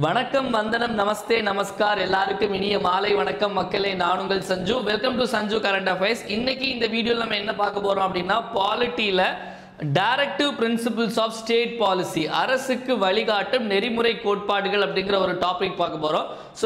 வணக்கம் வந்தனம் நமஸ்தே நமஸ்கார் எல்லாருக்கும் இனிய மாலை வணக்கம் மக்களே. நான் உங்கள் Sanju. Welcome to Sanju current affairs. இன்னைக்கு இந்த வீடியோல நம்ம என்ன பார்க்க போறோம் அப்படின்னா, பாலிட்டியில directive principles of state policy, அரசுக்கு வழிகாட்டும் நெறிமுறை கோட்பாடுகள் அப்படிங்கிற ஒரு டாபிக் பார்க்க போறோம். ஸோ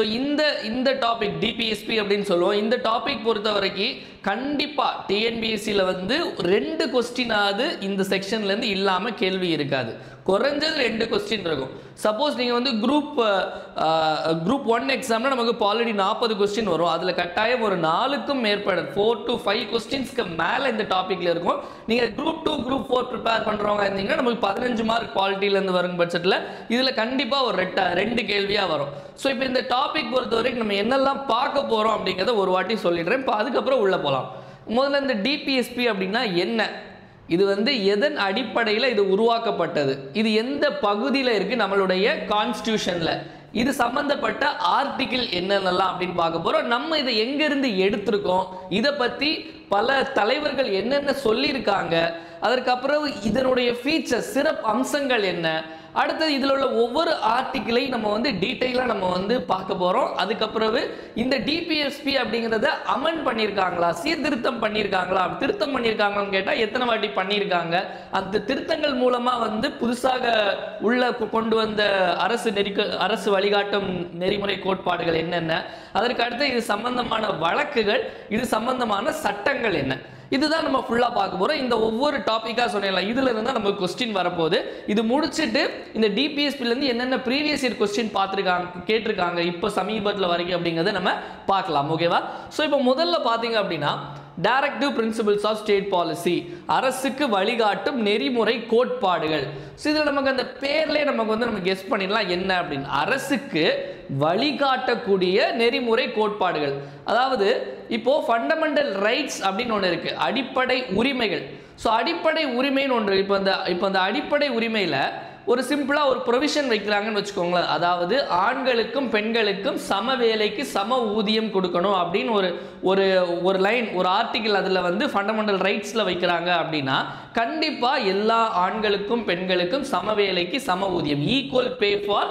இந்த டாபிக் டிபிஎஸ்பி அப்படின்னு சொல்லுவோம். இந்த டாபிக் பொறுத்த வரைக்கும் கண்டிப்பா டிஎன்பிஎஸ்சியில் வந்து 2 கொஸ்டினாவது இந்த செக்ஷன்ல இருந்து இல்லாம கேள்வி இருக்காது. குறைஞ்சது 2 கொஸ்டின் இருக்கும். சப்போஸ் நீங்க வந்து குரூப் 1 எக்ஸாம்ல நமக்கு ஆல்ரெடி 40 கொஸ்டின் வரும். அதுல கட்டாயம் ஒரு 4க்கும் மேற்பட 4 to 5 கொஸ்டின்ஸ்க்கு மேல இந்த டாபிக்ல இருக்கும். நீங்க குரூப் 2 குரூப் 4 ப்ரிப்பேர் பண்றவங்க இருந்தீங்கன்னா நமக்கு 15 மார்க் பாலிட்டியில இருந்து வரும் பட்சத்தில் இதுல கண்டிப்பா ஒரு 2 கேள்வியா வரும். ஸோ இப்போ இந்த டாபிக் பொறுத்த வரைக்கும் நம்ம என்னெல்லாம் பார்க்க போறோம் அப்படிங்கிறத ஒரு வாட்டி சொல்லிடுறேன். இப்போ அதுக்கப்புறம் உள்ள போகலாம். முதல்ல இந்த டிபிஎஸ்பி அப்படின்னா என்ன, இது வந்து எதன் அடிப்படையில் இது உருவாக்கப்பட்டது, இது எந்த பகுதியில் இருக்கு நம்மளுடைய கான்ஸ்டியூஷன்ல, இது சம்பந்தப்பட்ட ஆர்டிகிள் என்னென்னலாம் அப்படின்னு பார்க்க போறோம். நம்ம இதை எங்கிருந்து எடுத்திருக்கோம், இதை பத்தி பல தலைவர்கள் என்னென்ன சொல்லியிருக்காங்க, அதற்கப்புறம் இதனுடைய ஃபீச்சர் சிறப்பு அம்சங்கள் என்ன, அடுத்தது இதில் உள்ள ஒவ்வொரு ஆர்டிகிளையும் நம்ம வந்து டீட்டெயிலாக நம்ம வந்து பார்க்க போகிறோம். அதுக்கப்புறம் இந்த டிபிஎஸ்பி அப்படிங்கிறத அமெண்ட் பண்ணியிருக்காங்களா, சீர்திருத்தம் பண்ணியிருக்காங்களா, திருத்தம் பண்ணியிருக்காங்களான்னு கேட்டால் எத்தனை வாட்டி பண்ணியிருக்காங்க, அந்த திருத்தங்கள் மூலமாக வந்து புதுசாக உள்ள கொண்டு வந்த அரசு வழிகாட்டும் நெறிமுறை கோட்பாடுகள் என்னென்ன, அதற்கு அடுத்து இது சம்பந்தமான வழக்குகள், இது சம்பந்தமான சட்டங்கள் என்ன, இதுதான் நம்ம ஃபுல்லா பார்க்க போறோம். இந்த ஒவ்வொரு டாபிக்கா சொன்னேன், இதுல இருந்தா நமக்கு கொஸ்டின் வரப்போகுது. இது முடிச்சிட்டு இந்த டிபிஎஸ்பில இருந்து என்னென்ன ப்ரீவியஸ் இயர் கொஸ்டின் பார்த்துருக்காங்க கேட்டிருக்காங்க இப்போ சமீபத்தில் வரைக்கும் அப்படிங்கிறத நம்ம பார்க்கலாம். ஓகேவா? ஸோ இப்போ முதல்ல பார்த்தீங்க அப்படின்னா directive principles of state policy, அரசுக்கு வழிகாட்டும் நெறிமுறை கோட்பாடுகள். ஸோ இதில் நமக்கு அந்த பேர்லேயே நமக்கு வந்து நம்ம கெஸ் பண்ணிடலாம் என்ன அப்படின்னு. அரசுக்கு வழிகாட்டக்கூடிய நெறிமுறை கோட்பாடுகள், அதாவது இப்போ ஃபண்டமெண்டல் ரைட்ஸ் அப்படின்னு ஒன்று இருக்கு, அடிப்படை உரிமைகள். ஸோ அடிப்படை உரிமைன்னு ஒன்று இப்போ அந்த அடிப்படை உரிமையில் ஒரு சிம்பிளா ஒரு ப்ரொவிஷன் வைக்கிறாங்கன்னு வச்சுக்கோங்களேன். அதாவது ஆண்களுக்கும் பெண்களுக்கும் சம வேலைக்கு சம ஊதியம் கொடுக்கணும் அப்படின்னு ஒரு லைன், ஒரு ஆர்டிகிள் அதில் வந்து ஃபண்டமெண்டல் ரைட்ஸ்ல வைக்கிறாங்க அப்படின்னா கண்டிப்பா எல்லா ஆண்களுக்கும் பெண்களுக்கும் சம வேலைக்கு சம ஊதியம், equal pay for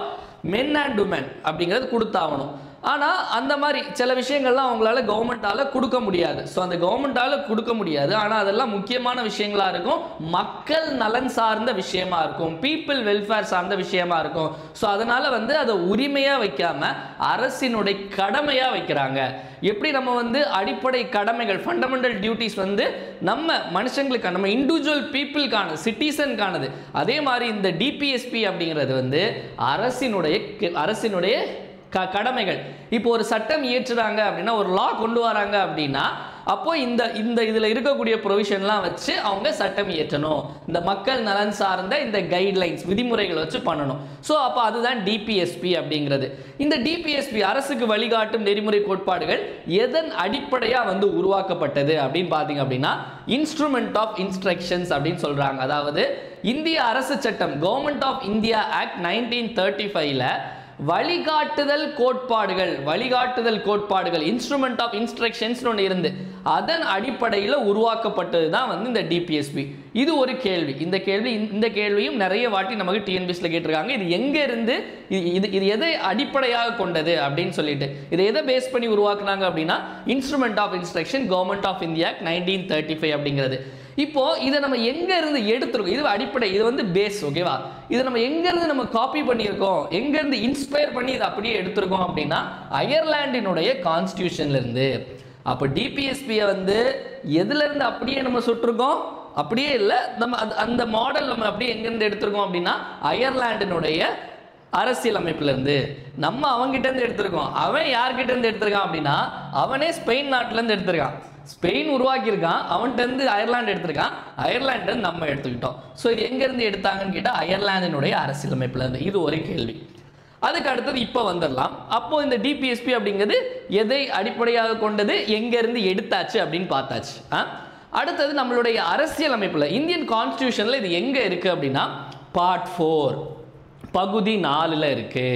men and women அப்படிங்கிறது கொடுத்தாகணும். ஆனால் அந்த மாதிரி சில விஷயங்கள்லாம் அவங்களால கவர்மெண்டால கொடுக்க முடியாது. ஸோ அந்த கவர்மெண்டால கொடுக்க முடியாது, ஆனால் அதெல்லாம் முக்கியமான விஷயங்களா இருக்கும், மக்கள் நலன் சார்ந்த விஷயமா இருக்கும், பீப்புள் வெல்ஃபேர் சார்ந்த விஷயமா இருக்கும். ஸோ அதனால வந்து அதை உரிமையா வைக்காம அரசினுடைய கடமையா வைக்கிறாங்க. எப்படி நம்ம வந்து அடிப்படை கடமைகள் ஃபண்டமெண்டல் டியூட்டிஸ் வந்து நம்ம மனுஷங்களுக்கு, நம்ம இண்டிவிஜுவல் பீப்புளுக்கான சிட்டிசனுக்கானது, அதே மாதிரி இந்த டிபிஎஸ்பி அப்படிங்கிறது வந்து அரசினுடைய கடமைகள். இப்போ ஒரு சட்டம் இயற்றுறாங்க அப்படின்னா, ஒரு லா கொண்டு வராங்க அப்படின்னா, அப்போ இந்த இதுல இருக்கக்கூடிய ப்ரொவிஷன்லாம் வச்சு அவங்க சட்டம் இயற்றணும், இந்த மக்கள் நலன் சார்ந்த இந்த கைட்லைன்ஸ் விதிமுறைகளை வச்சு பண்ணணும். ஸோ அப்போ அதுதான் டிபிஎஸ்பி அப்படிங்கிறது. இந்த டிபிஎஸ்பி அரசுக்கு வழிகாட்டும் நெறிமுறை கோட்பாடுகள் எதன் அடிப்படையா வந்து உருவாக்கப்பட்டது அப்படின்னு பார்த்தீங்க அப்படின்னா, இன்ஸ்ட்ருமெண்ட் ஆஃப் இன்ஸ்ட்ரக்ஷன்ஸ் அப்படின்னு சொல்றாங்க. அதாவது இந்திய அரசு சட்டம் கவர்மெண்ட் ஆஃப் இந்தியா ஆக்ட் 1935ல வழிகாட்டுதல் கோட்பாடுகள் இன்ஸ்ட்ருமெண்ட் ஆஃப் இன்ஸ்ட்ரக்ஷன்ஸ் ஒன்று இருந்து அதன் அடிப்படையில் உருவாக்கப்பட்டது தான் வந்து இந்த டிபிஎஸ்பி. இது ஒரு கேள்வி. இந்த கேள்வியும் நிறைய வாட்டி நமக்கு டிஎன்பிஎஸ்சியில் கேட்டிருக்காங்க. இது எங்க இருந்து, இது எதை அடிப்படையாக கொண்டது அப்படின்னு சொல்லிட்டு, இதை எதை பேஸ் பண்ணி உருவாக்குனாங்க அப்படின்னா instrument of instruction government of India 1935 அப்படிங்கிறது. இப்போ இதை நம்ம எங்க இருந்து எடுத்துருக்கோம், இது அடிப்படை, இது வந்து பேஸ். ஓகேவா? இதை நம்ம எங்க இருந்து நம்ம காப்பி பண்ணியிருக்கோம், எங்க இருந்து இன்ஸ்பயர் பண்ணி இதை அப்படியே எடுத்திருக்கோம் அப்படின்னா அயர்லாண்டினுடைய கான்ஸ்டியூஷன்ல இருந்து. அப்போ டிபிஎஸ்பியை வந்து எதுல இருந்து அப்படியே நம்ம சுட்டிருக்கோம், அப்படியே இல்லை, நம்ம அந்த மாடல் நம்ம அப்படியே எங்கிருந்து எடுத்திருக்கோம் அப்படின்னா அயர்லாண்டினுடைய அரசியல் அமைப்புல இருந்து நம்ம அவங்கிட்ட இருந்து எடுத்திருக்கோம். அவன் யார்கிட்ட இருந்து எடுத்திருக்கான் அப்படின்னா அவனே ஸ்பெயின் நாட்டுல இருந்து எடுத்திருக்கான். ஸ்பெயின் உருவாக்கியிருக்கான், அவன்கிட்ட இருந்து அயர்லாந்து எடுத்திருக்கான், அயர்லாந்து நம்ம எடுத்துக்கிட்டோம். ஸோ இது எங்க இருந்து எடுத்தாங்கன்னு கேட்டால் அயர்லாந்தினுடைய அரசியலமைப்புல இருந்து. இது ஒரு கேள்வி. அதுக்கு அடுத்தது இப்போ வந்துடலாம். அப்போ இந்த டிபிஎஸ்பி அப்படிங்கிறது எதை அடிப்படையாக கொண்டது, எங்க இருந்து எடுத்தாச்சு அப்படின்னு பார்த்தாச்சு. அடுத்தது நம்மளுடைய அரசியல் அமைப்புல இந்தியன் கான்ஸ்டியூஷன்ல இது எங்க இருக்கு அப்படின்னா பார்ட் பகுதி 4ல் இருக்கு.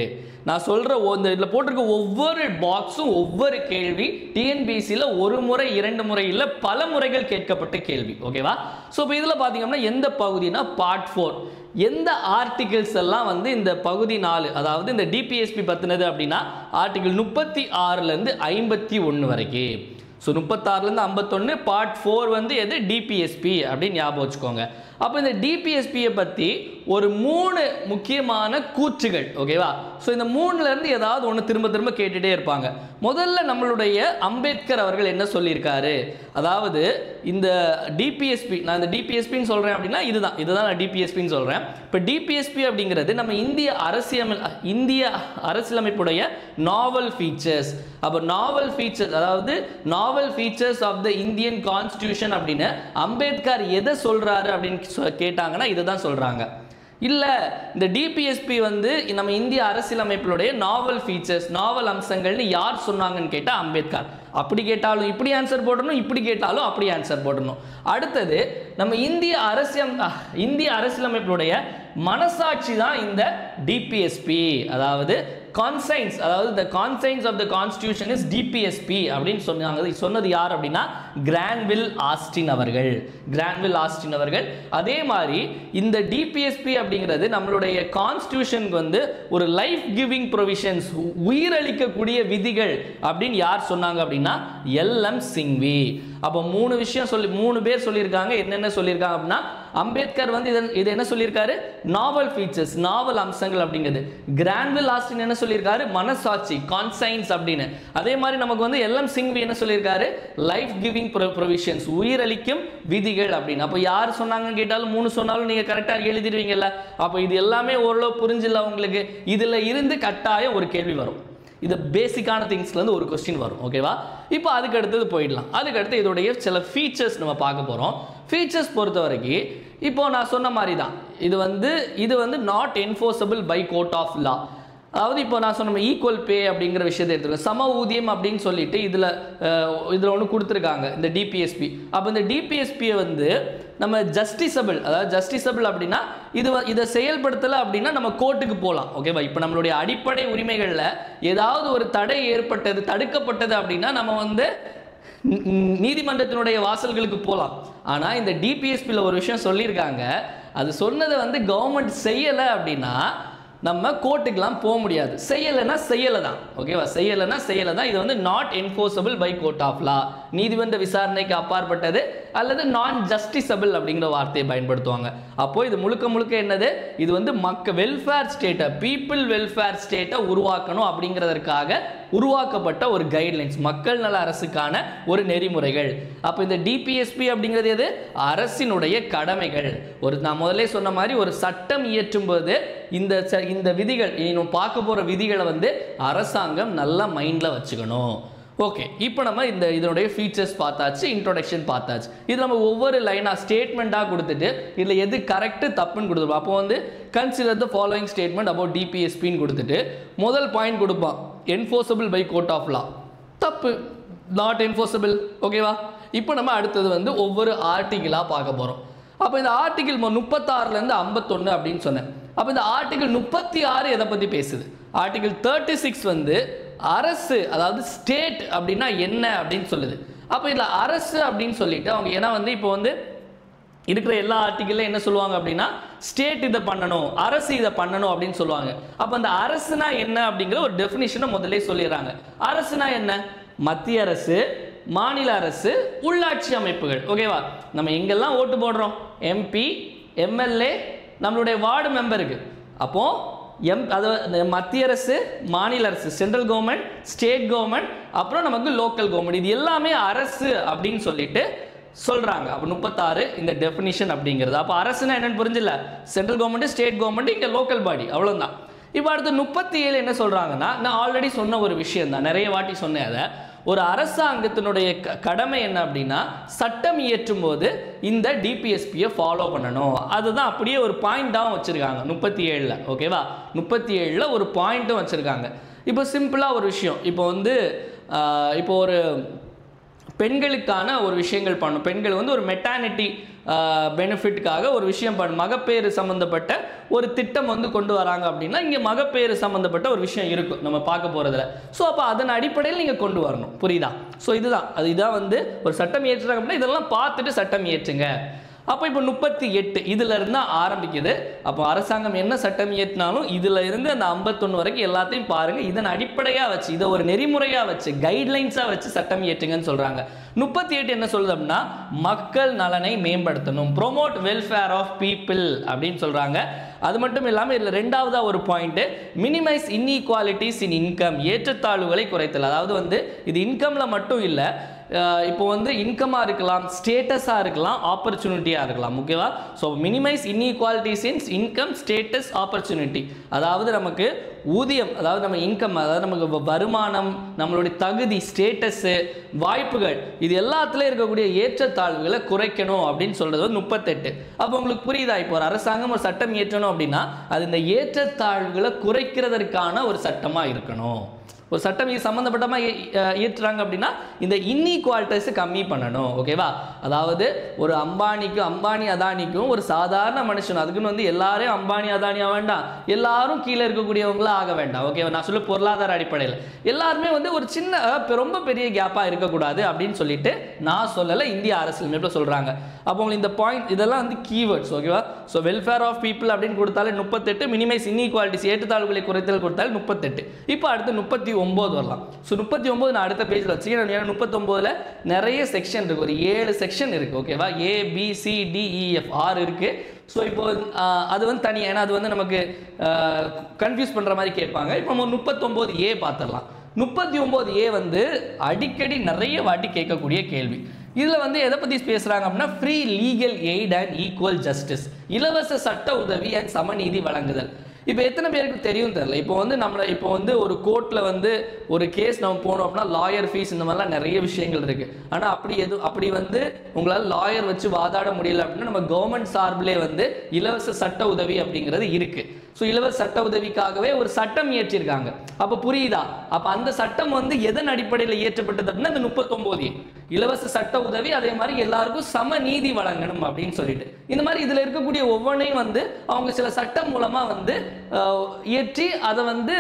நான் சொல்ற இதில் போட்டிருக்க ஒவ்வொரு பாக்ஸும் ஒவ்வொரு கேள்வி டிஎன்பிசியில் ஒரு முறை 2 முறை இல்லை பல முறைகள் கேட்கப்பட்ட கேள்வி. ஓகேவா? ஸோ இப்போ இதில் பார்த்தீங்கன்னா எந்த பகுதினா பார்ட் 4 எந்த ஆர்டிகிள்ஸ் எல்லாம் வந்து இந்த பகுதி 4 அதாவது இந்த டிபிஎஸ்பி பற்றினது அப்படின்னா ஆர்டிகிள் 36லேருந்து 51 வரைக்கும். ஸோ 36லேருந்து 51 பார்ட் 4 வந்து எது டிபிஎஸ்பி அப்படின்னு ஞாபகம் வச்சுக்கோங்க. அப்போ இந்த டிபிஎஸ்பியை பற்றி ஒரு 3 முக்கியமான கூற்றுகள். ஓகேவா? ஸோ இந்த 3லேருந்து ஏதாவது ஒன்று திரும்ப திரும்ப கேட்டுகிட்டே இருப்பாங்க. முதல்ல நம்மளுடைய அம்பேத்கர் அவர்கள் என்ன சொல்லியிருக்காரு, அதாவது இந்த டிபிஎஸ்பி, நான் இந்த டிபிஎஸ்பின்னு சொல்கிறேன் அப்படின்னா இதுதான் நான் டிபிஎஸ்பின்னு சொல்கிறேன். இப்போ டிபிஎஸ்பி அப்படிங்கிறது நம்ம இந்திய அரசியலமைப்புடைய நாவல் ஃபீச்சர்ஸ். அப்போ நாவல் ஃபீச்சர்ஸ், அதாவது novel features of the Indian constitution அப்படின்னு அம்பேத்கர் எதை சொல்கிறாரு அப்படின்னு கேட்டாங்கன்னா இதை தான் சொல்கிறாங்க. இல்லை இந்த டிபிஎஸ்பி வந்து நம்ம இந்திய அரசியலமைப்பினுடைய நாவல் ஃபீச்சர்ஸ், நாவல் அம்சங்கள்னு யார் சொன்னாங்கன்னு கேட்டால் அம்பேத்கர். அப்படி கேட்டாலும் இப்படி ஆன்சர் போடணும், இப்படி கேட்டாலும் அப்படி ஆன்சர் போடணும். அடுத்தது நம்ம இந்திய அரசியலமைப்பினுடைய மனசாட்சி தான் இந்த டிபிஎஸ்பி, அதாவது கான்சைன்ஸ், அதாவது the conscience of the constitution is DPSP அப்படின்னு சொன்னது யார் அப்படின்னா கிரான்வில் ஆஸ்டின் அவர்கள். அதே மாதிரி இந்த டிபிஎஸ்பி அப்படிங்கிறது நம்மளுடைய கான்ஸ்டியூஷனுக்கு வந்து ஒரு லைஃப் கிவிங் ப்ரொவிஷன்ஸ், உயிரளிக்கக்கூடிய விதிகள் அப்படின்னு யார் சொன்னாங்க அப்படின்னா எல்எம் சிங்வி. அப்போ 3 பேர் சொல்லியிருக்காங்க. என்னென்ன சொல்லியிருக்காங்க அப்படின்னா அம்பேத்கர் வந்து இது என்ன சொல்லியிருக்காரு, நாவல் ஃபீச்சர்ஸ், நாவல் அம்சங்கள் அப்படிங்கிறது. கிரான்வில் ஆஸ்டின் என்ன சொல்லியிருக்காரு, மனசாட்சி, கான்சைன்ஸ் அப்படின்னு. அதே மாதிரி நமக்கு வந்து எல்எம் சிங்வி என்ன சொல்லியிருக்காரு, லைஃப் கிவிங் ப்ரொவிஷன்ஸ், உயிரளிக்கும் விதிகள் அப்படின்னு. அப்போ யார் சொன்னாங்கன்னு கேட்டாலும் 3 சொன்னாலும் நீங்கள் கரெக்டாக எழுதிடுவீங்கல்ல. அப்போ இது எல்லாமே ஓரளவு புரிஞ்சில்ல உங்களுக்கு. இதில் இருந்து கட்டாயம் ஒரு கேள்வி வரும். இது பேசிக்கான திங்ஸ்லேருந்து ஒரு கொஸ்டின் வரும். ஓகேவா? இப்போ அதுக்கு அடுத்தது போயிடலாம். அதுக்கடுத்து இதோடைய சில ஃபீச்சர்ஸ் நம்ம பார்க்க போகிறோம். ஃபீச்சர்ஸ் பொறுத்த வரைக்கும் இப்போ நான் சொன்ன மாதிரி தான் இது வந்து not enforceable by court of law. அதாவது இப்போ நான் சொன்ன ஈக்குவல் பே அப்படிங்கிற விஷயத்தை எடுத்துருக்கேன். சம ஊதியம் அப்படின்னு சொல்லிட்டு இதில் ஒன்று கொடுத்துருக்காங்க இந்த டிபிஎஸ்பி. அப்போ இந்த டிபிஎஸ்பியை வந்து நம்ம ஜஸ்டிசபிள் அப்படின்னா இதை செயல்படுத்தலை அப்படின்னா நம்ம கோர்ட்டுக்கு போகலாம். ஓகேவா? இப்போ நம்மளுடைய அடிப்படை உரிமைகளில் ஏதாவது ஒரு தடை தடுக்கப்பட்டது அப்படின்னா நம்ம வந்து நீதிமன்றத்தினுடைய வாசல்களுக்கு போகலாம். ஆனால் இந்த டிபிஎஸ்பியில் ஒரு விஷயம் சொல்லியிருக்காங்க, அது சொன்னதை வந்து கவர்மெண்ட் செய்யலை அப்படின்னா நம்ம கோர்ட்டுக்கெல்லாம் போக முடியாது. செய்யலை தான். ஓகேவா? செய்யலை தான். இது வந்து not enforceable by court of law, நீதிமன்ற விசாரணைக்கு அப்பாற்பட்டது அல்லது நான் ஜஸ்டிசபிள் அப்படிங்கிற வார்த்தையை பயன்படுத்துவாங்க. அப்போ இது முழுக்க என்னது, இது வந்து வெல்ஃபேர் ஸ்டேட்டை, பீப்புள் வெல்ஃபேர் ஸ்டேட்டை உருவாக்கணும் அப்படிங்கிறதற்காக உருவாக்கப்பட்ட ஒரு கைட்லைன்ஸ், மக்கள் நல அரசுக்கான ஒரு நெறிமுறைகள். அப்போ இந்த டிபிஎஸ்பி அப்படிங்கிறது எது, அரசினுடைய கடமைகள். நான் முதல்ல சொன்ன மாதிரி ஒரு சட்டம் இயற்றும் போது இந்த விதிகள், இன்னும் பார்க்க போகிற விதிகளை வந்து அரசாங்கம் நல்லா மைண்டில் வச்சுக்கணும். ஓகே, இப்போ நம்ம இதனுடைய ஃபீச்சர்ஸ் பார்த்தாச்சு, இன்ட்ரோடக்ஷன் பார்த்தாச்சு. இது நம்ம ஒவ்வொரு லைனாக ஸ்டேட்மெண்ட்டாக கொடுத்துட்டு இதில் எது கரெக்டு தப்புன்னு கொடுத்துருப்போம். அப்போ வந்து consider the following statement about டிபிஎஸ்பின்னு கொடுத்துட்டு முதல் பாயிண்ட் கொடுப்பான், enforceable by court of law. தப்பு, நாட் என்ஃபோர்ஸபிள். ஓகேவா? இப்போ நம்ம அடுத்தது வந்து ஒவ்வொரு ஆர்டிகிளாக பார்க்க போகிறோம். அப்போ இந்த ஆர்டிகிள் 36லேருந்து 51 அப்படின்னு சொன்னேன். அப்போ இந்த ஆர்டிகிள் 36 எதை பற்றி பேசுது? ஆர்டிகிள் 36 வந்து அரசு, அதாவது ஸ்டேட் அப்படின்னா என்ன அப்படின்னு சொல்லுது. அப்போ இதில் அரசு அப்படின்னு சொல்லிட்டு அவங்க ஏன்னா வந்து இப்போ வந்து இருக்கிற எல்லா ஆர்டிகிள்லையும் என்ன சொல்லுவாங்க அப்படின்னா ஸ்டேட் இதை பண்ணணும், அரசு இதை பண்ணணும் அப்படின்னு சொல்லுவாங்க. அப்போ அந்த அரசுனா என்ன அப்படிங்கிற ஒரு டெஃபினிஷனை முதல்ல சொல்லிடுறாங்க. அரசுனா என்ன? மத்திய அரசு, மாநில அரசு, உள்ளாட்சி அமைப்புகள். ஓகேவா? நம்ம எங்கெல்லாம் ஓட்டு போடுறோம், எம்பி, எம்எல்ஏ, நம்மளுடைய வார்டு மெம்பருக்கு. அப்போ மத்திய அரசு, மாநில அரசு, சென்ட்ரல் கவர்மெண்ட், ஸ்டேட் கவர்மெண்ட், அப்புறம் நமக்கு லோக்கல் கவர்மெண்ட், இது எல்லாமே அரசு அப்படின்னு சொல்லிட்டு சொல்றாங்க. அப்போ 36 இந்த டெஃபினிஷன் அப்படிங்கிறது. அப்போ அரசுனா என்னன்னு புரிஞ்சில்ல, சென்ட்ரல் கவர்மெண்ட், ஸ்டேட் கவர்மெண்ட், இங்கே லோக்கல் பாடி, அவ்வளோதான். இப்போ அடுத்து 37 என்ன சொல்றாங்கன்னா, நான் ஆல்ரெடி சொன்ன ஒரு விஷயம் தான், நிறைய வாட்டி சொன்னேன். அதை ஒரு அரசாங்கத்தினுடைய கடமை என்ன அப்படின்னா சட்டம் இயற்றும் போது இந்த டிபிஎஸ்பியை ஃபாலோ பண்ணணும். அதுதான் அப்படியே ஒரு பாயிண்டாகவும் வச்சுருக்காங்க 37ல். ஓகேவா? 37ல் ஒரு பாயிண்ட்டும் வச்சுருக்காங்க. இப்போ சிம்பிளாக ஒரு விஷயம், இப்போ ஒரு பெண்களுக்கான ஒரு விஷயங்கள் பண்ணணும். பெண்கள் வந்து ஒரு மெட்டர்னிட்டி பெனிஃபிட்காக ஒரு விஷயம் மகப்பேறு சம்பந்தப்பட்ட ஒரு திட்டம் வந்து கொண்டு வராங்க அப்படின்னா இங்கே மகப்பேறு சம்பந்தப்பட்ட ஒரு விஷயம் இருக்கும் நம்ம பார்க்க போகிறதுல. ஸோ அப்போ அதன் அடிப்படையில் நீங்கள் கொண்டு வரணும். புரியுதா? ஸோ இதுதான் வந்து ஒரு சட்டம் இயற்றுறாங்க அப்படின்னா இதெல்லாம் பார்த்துட்டு சட்டம் இயற்றுங்க. அப்போ இப்போ 38 இதில் இருந்தால் ஆரம்பிக்குது. அப்போ அரசாங்கம் என்ன சட்டம் இயற்றினாலும் இதில் இருந்து அந்த 51 வரைக்கும் எல்லாத்தையும் பாருங்கள். இதன் அடிப்படையாக வச்சு இதை ஒரு நெறிமுறையாக வச்சு கைட்லைன்ஸாக வச்சு சட்டம் இயற்றுங்கன்னு சொல்கிறாங்க. 38 என்ன சொல்லுது அப்படின்னா மக்கள் நலனை மேம்படுத்தணும், ப்ரோமோட் வெல்ஃபேர் ஆஃப் பீப்புள் அப்படின்னு சொல்கிறாங்க. அது மட்டும் இல்லாமல் இதில் ரெண்டாவதாக ஒரு point minimise inequalities in income, ஏற்றத்தாழ்வுகளை குறைத்தல். அதாவது வந்து இது இன்கமில் மட்டும் இல்லை, இப்போ வந்து இன்கமாக இருக்கலாம், ஸ்டேட்டஸாக இருக்கலாம், ஆப்பர்ச்சுனிட்டியாக இருக்கலாம். ஓகேவா? So minimise inequalities in income, status, opportunity. அதாவது நமக்கு ஊதியம், அதாவது நம்ம இன்கம், அதாவது நமக்கு வருமானம், நம்மளுடைய தகுதி, ஸ்டேட்டஸு, வாய்ப்புகள், இது எல்லாத்துலேயும் இருக்கக்கூடிய ஏற்றத்தாழ்வுகளை குறைக்கணும் அப்படின்னு சொல்கிறது 38. அப்போ உங்களுக்கு புரியுதா? இப்போ ஒரு அரசாங்கம் ஒரு சட்டம் இயற்றணும் அப்படின்னா அது இந்த ஏற்றத்தாழ்வுகளை குறைக்கிறதற்கான ஒரு சட்டமாக இருக்கணும். ஒரு சட்டம் இது சம்மந்தப்பட்டமாக இயற்றுறாங்க அப்படின்னா இந்த இன்இக்வாலிட்டிஸை கம்மி பண்ணணும். ஓகேவா? அதாவது ஒரு அம்பானி அதானிக்கும் ஒரு சாதாரண மனுஷன், அதுக்குன்னு வந்து எல்லாரும் அம்பானி அதானியாக வேண்டாம், எல்லாரும் கீழே இருக்கக்கூடியவங்களா ஆக வேண்டாம். ஓகேவா? நான் சொல்ல பொருளாதார அடிப்படையில் எல்லாருமே வந்து ஒரு சின்ன ரொம்ப பெரிய கேப்பாக இருக்கக்கூடாது அப்படின்னு சொல்லிட்டு நான் சொல்லலை, இந்திய அரசியலமைப்பில் சொல்கிறாங்க. அப்போ உங்களுக்கு இந்த பாயிண்ட் இதெல்லாம் வந்து கீவேர்ட்ஸ். ஓகேவா? ஸோ வெல்ஃபேர் ஆஃப் பீப்புள் அப்படின்னு கொடுத்தாலே 38, மினிமைஸ் இன்இக்வாலிட்டிஸ் ஏற்றத்தாழ்வுகளை குறைத்தல் கொடுத்தாலே 38. இப்போ அடுத்து 39 வரலாம். ஸோ 39 நான் அடுத்த பேஜில் வச்சுக்கேன். 39ல் நிறைய செக்ஷன் இருக்குது, ஒரு 7 செக்ஷன் இருக்குது. ஓகேவா? ABCDEF 6 இருக்குது. ஸோ இப்போ அது வந்து தனி, ஏன்னா அது வந்து நமக்கு கன்ஃபியூஸ் பண்ணுற மாதிரி கேட்பாங்க. இப்போ நம்ம 39A பார்த்துடலாம். 39A வந்து அடிக்கடி நிறைய வாட்டி கேட்கக்கூடிய கேள்வி. இதில் வந்து எதை பற்றி பேசுகிறாங்க அப்படின்னா free legal eight and equal justice, இலவச சட்ட உதவி அண்ட் சமநீதி வழங்குதல். இப்போ எத்தனை பேருக்கு தெரியும் தெரியல. இப்போ வந்து ஒரு கோர்ட்டில் வந்து ஒரு கேஸ் நம்ம போனோம் அப்படின்னா லாயர் ஃபீஸ் இந்த மாதிரிலாம் நிறைய விஷயங்கள் இருக்குது. ஆனால் அப்படி வந்து உங்களால் லாயர் வச்சு வாதாட முடியல அப்படின்னா நம்ம கவர்மெண்ட் சார்பிலே வந்து இலவச சட்ட உதவி அப்படிங்கிறது இருக்குது. ஸோ இலவச சட்ட உதவிக்காகவே ஒரு சட்டம் இயற்றியிருக்காங்க. அப்போ புரியுதா? அப்போ அந்த சட்டம் வந்து எதன் அடிப்படையில் இயற்றப்பட்டது அப்படின்னா இந்த 39 இலவச சட்ட உதவி, அதே மாதிரி எல்லாருக்கும் சம நீதி வழங்கணும் அப்படின்னு சொல்லிட்டு இந்த மாதிரி இதில் இருக்கக்கூடிய ஒவ்வொன்றையும் வந்து அவங்க சில சட்டம் மூலமாக வந்து இயற்றி அதை வந்து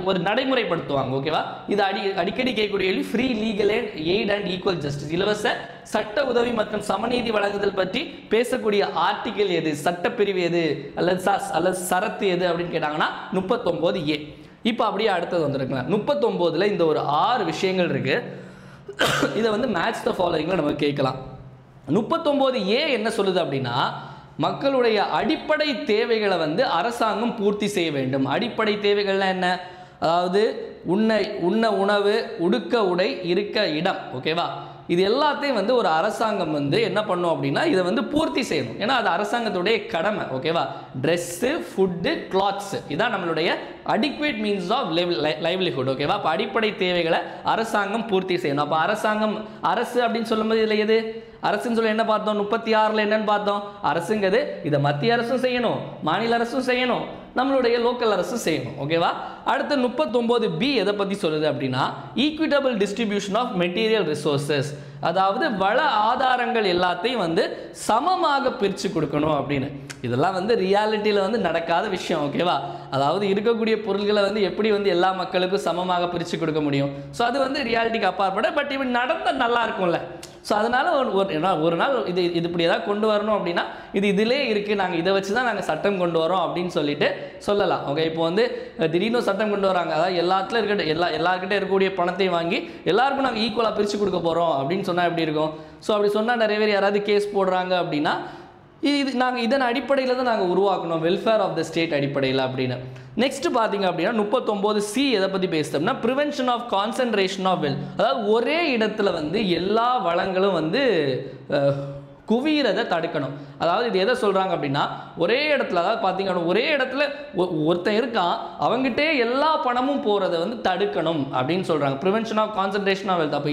ஒரு நடைமுறைப்படுத்துவாங்க. ஓகேவா? இது அடிக்கடி கேட்கக்கூடிய free legal eight and equal justice, இலவச சட்ட உதவி மற்றும் சமநீதி வழங்குதல் பற்றி பேசக்கூடிய ஆர்டிகல் எது, சட்டப்பிரிவு எது, அல்லது சரத்து எது அப்படின்னு கேட்டாங்கன்னா 39A. இப்போ அப்படியே அடுத்தது வந்துருக்கலாம். 39ல் இந்த ஒரு 6 விஷயங்கள் இருக்கு. இதை வந்து மேட்ச் த ஃபாலோயிங்ல நம்ம கேட்கலாம். 39A என்ன சொல்லுது அப்படின்னா மக்களுடைய அடிப்படை தேவைகளை வந்து அரசாங்கம் பூர்த்தி செய்ய வேண்டும். அடிப்படை தேவைகள்லாம் என்ன? அதாவது உண்ண உணவு, உடுக்க உடை, இருக்க இடம். ஓகேவா? இது எல்லாத்தையும் வந்து ஒரு அரசாங்கம் வந்து என்ன பண்ணும் அப்படின்னா இதை வந்து பூர்த்தி செய்யணும். ஏன்னா அது அரசாங்கத்துடைய கடமை. ஓகேவா? ட்ரெஸ்ஸு, ஃபுட்டு, கிளாத்ஸு, இதான் நம்மளுடைய அடிக்வேட் மீன்ஸ் ஆஃப் லைவ்லிஹுட். ஓகேவா? அப்போ அடிப்படை தேவைகளை அரசாங்கம் பூர்த்தி செய்யணும். அப்போ அரசு அப்படின்னு சொல்லும்போது இதில் எது அரசுன்னு சொல்லி என்ன பார்த்தோம்? 36ல் என்னன்னு பார்த்தோம்? அரசுங்கிறது இதை மத்திய அரசும் செய்யணும், மாநில அரசும் செய்யணும், நம்மளுடைய லோக்கல் அரசும் செய்யணும். ஓகேவா? அடுத்து 39B எதை பற்றி சொல்லுது அப்படின்னா equitable distribution of material resources, அதாவது வள ஆதாரங்கள் எல்லாத்தையும் வந்து சமமாக பிரித்து கொடுக்கணும் அப்படின்னு. இதெல்லாம் வந்து ரியாலிட்டியில் வந்து நடக்காத விஷயம். ஓகேவா? அதாவது இருக்கக்கூடிய பொருள்களை வந்து எப்படி வந்து எல்லா மக்களுக்கும் சமமாக பிரித்து கொடுக்க முடியும்? ஸோ அது வந்து ரியாலிட்டிக்கு அப்பாற்பட, பட் இவன் நடந்தால் நல்லா இருக்கும்ல. ஸோ அதனால் ஒரு நாள் இது இப்படி ஏதாவது கொண்டு வரணும் அப்படின்னா இதிலே இருக்குது, நாங்கள் இதை வச்சு தான் நாங்கள் சட்டம் கொண்டு வரோம் அப்படின்னு சொல்லிட்டு சொல்லலாம். ஓகே? இப்போ வந்து திடீர்னு சட்டம் கொண்டு வராங்க, அதாவது எல்லாத்துலையும் எல்லாருக்கிட்டே இருக்கக்கூடிய பணத்தையும் வாங்கி எல்லாருக்கும் நாங்கள் ஈக்குவலாக பிரித்து கொடுக்க போகிறோம் அப்படின்னு சொன்னால் எப்படி இருக்கும்? ஸோ அப்படி சொன்னால் நிறைய பேர் யாராவது கேஸ் போடுறாங்க அப்படின்னா நாங்கள் இதன் அடிப்படையில் தான் நாங்கள் உருவாக்கணும், வெல்ஃபேர் ஆஃப் த ஸ்டேட் அடிப்படையில் அப்படின்னு. நெக்ஸ்ட் பார்த்தீங்க அப்படின்னா 39C எதை பற்றி பேசுகிறோம்னா prevention of concentration of wealth, அதாவது ஒரே இடத்துல வந்து எல்லா வளங்களும் வந்து குவியறதை தடுக்கணும். அதாவது இது எதை சொல்கிறாங்க அப்படின்னா ஒரே இடத்துல, அதாவது பார்த்தீங்கன்னா ஒரே இடத்துல ஒருத்தன் இருக்கான், அவங்ககிட்டே எல்லா பணமும் போகிறத வந்து தடுக்கணும் அப்படின்னு சொல்கிறாங்க. Prevention of concentration of wealth. அப்போ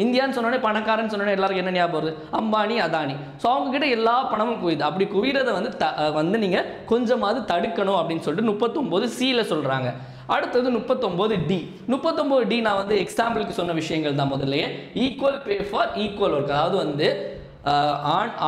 இந்தியான்னு சொன்னோடனே பணக்காரன்னு சொன்னோன்னே எல்லாருக்கும் என்ன ஞாபகம் வருது? அம்பானி, அதானி. ஸோ அவங்ககிட்ட எல்லா பணமும் குவியுது. அப்படி குவியறதை வந்து நீங்கள் கொஞ்சமாவது தடுக்கணும் அப்படின்னு சொல்லிட்டு 39C சொல்கிறாங்க. அடுத்தது 39D. 39D நான் வந்து எக்ஸாம்பிளுக்கு சொன்ன விஷயங்கள் தான் முதல்லையே. Equal pay for equal work, அதாவது வந்து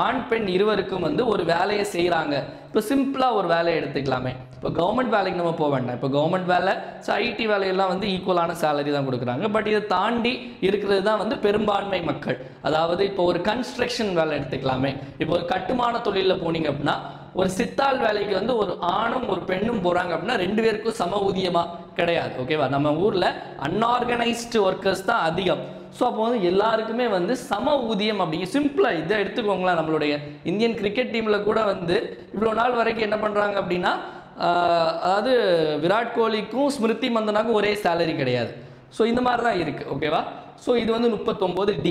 ஆண் பெண் இருவருக்கும் வந்து ஒரு வேலையை செய்கிறாங்க. இப்போ சிம்பிளாக ஒரு வேலையை எடுத்துக்கலாமே. இப்போ கவர்மெண்ட் வேலைக்கு நம்ம போக வேண்டாம். இப்போ கவர்மெண்ட் வேலை, ஸோ ஐடி வேலையெல்லாம் வந்து ஈக்குவலான சேலரி தான் கொடுக்குறாங்க. பட் இதை தாண்டி இருக்கிறது தான் வந்து பெரும்பான்மை மக்கள். அதாவது இப்போ ஒரு கன்ஸ்ட்ரக்ஷன் வேலை எடுத்துக்கலாமே. இப்போ ஒரு கட்டுமான தொழிலில் போனீங்க அப்படின்னா ஒரு சித்தாள் வேலைக்கு வந்து ஒரு ஆணும் ஒரு பெண்ணும் போகிறாங்க அப்படின்னா 2 பேருக்கும் சம ஊதியமாக கிடையாது. ஓகேவா? நம்ம ஊரில் அன்ஆர்கனைஸ்டு ஒர்க்கர்ஸ் தான் அதிகம். ஸோ அப்போ வந்து எல்லாருக்குமே வந்து சம ஊதியம் அப்படிங்க. சிம்பிளாக இதை எடுத்துக்கோங்களேன். நம்மளுடைய இந்தியன் கிரிக்கெட் டீமில் கூட வந்து இவ்வளோ நாள் வரைக்கும் என்ன பண்ணுறாங்க அப்படின்னா, அதாவது விராட் கோலிக்கும் ஸ்மிருதி மந்தனாக்கும் ஒரே சேலரி கிடையாது. ஸோ இந்த மாதிரி தான் இருக்குது. ஓகேவா? ஸோ இது வந்து 39D.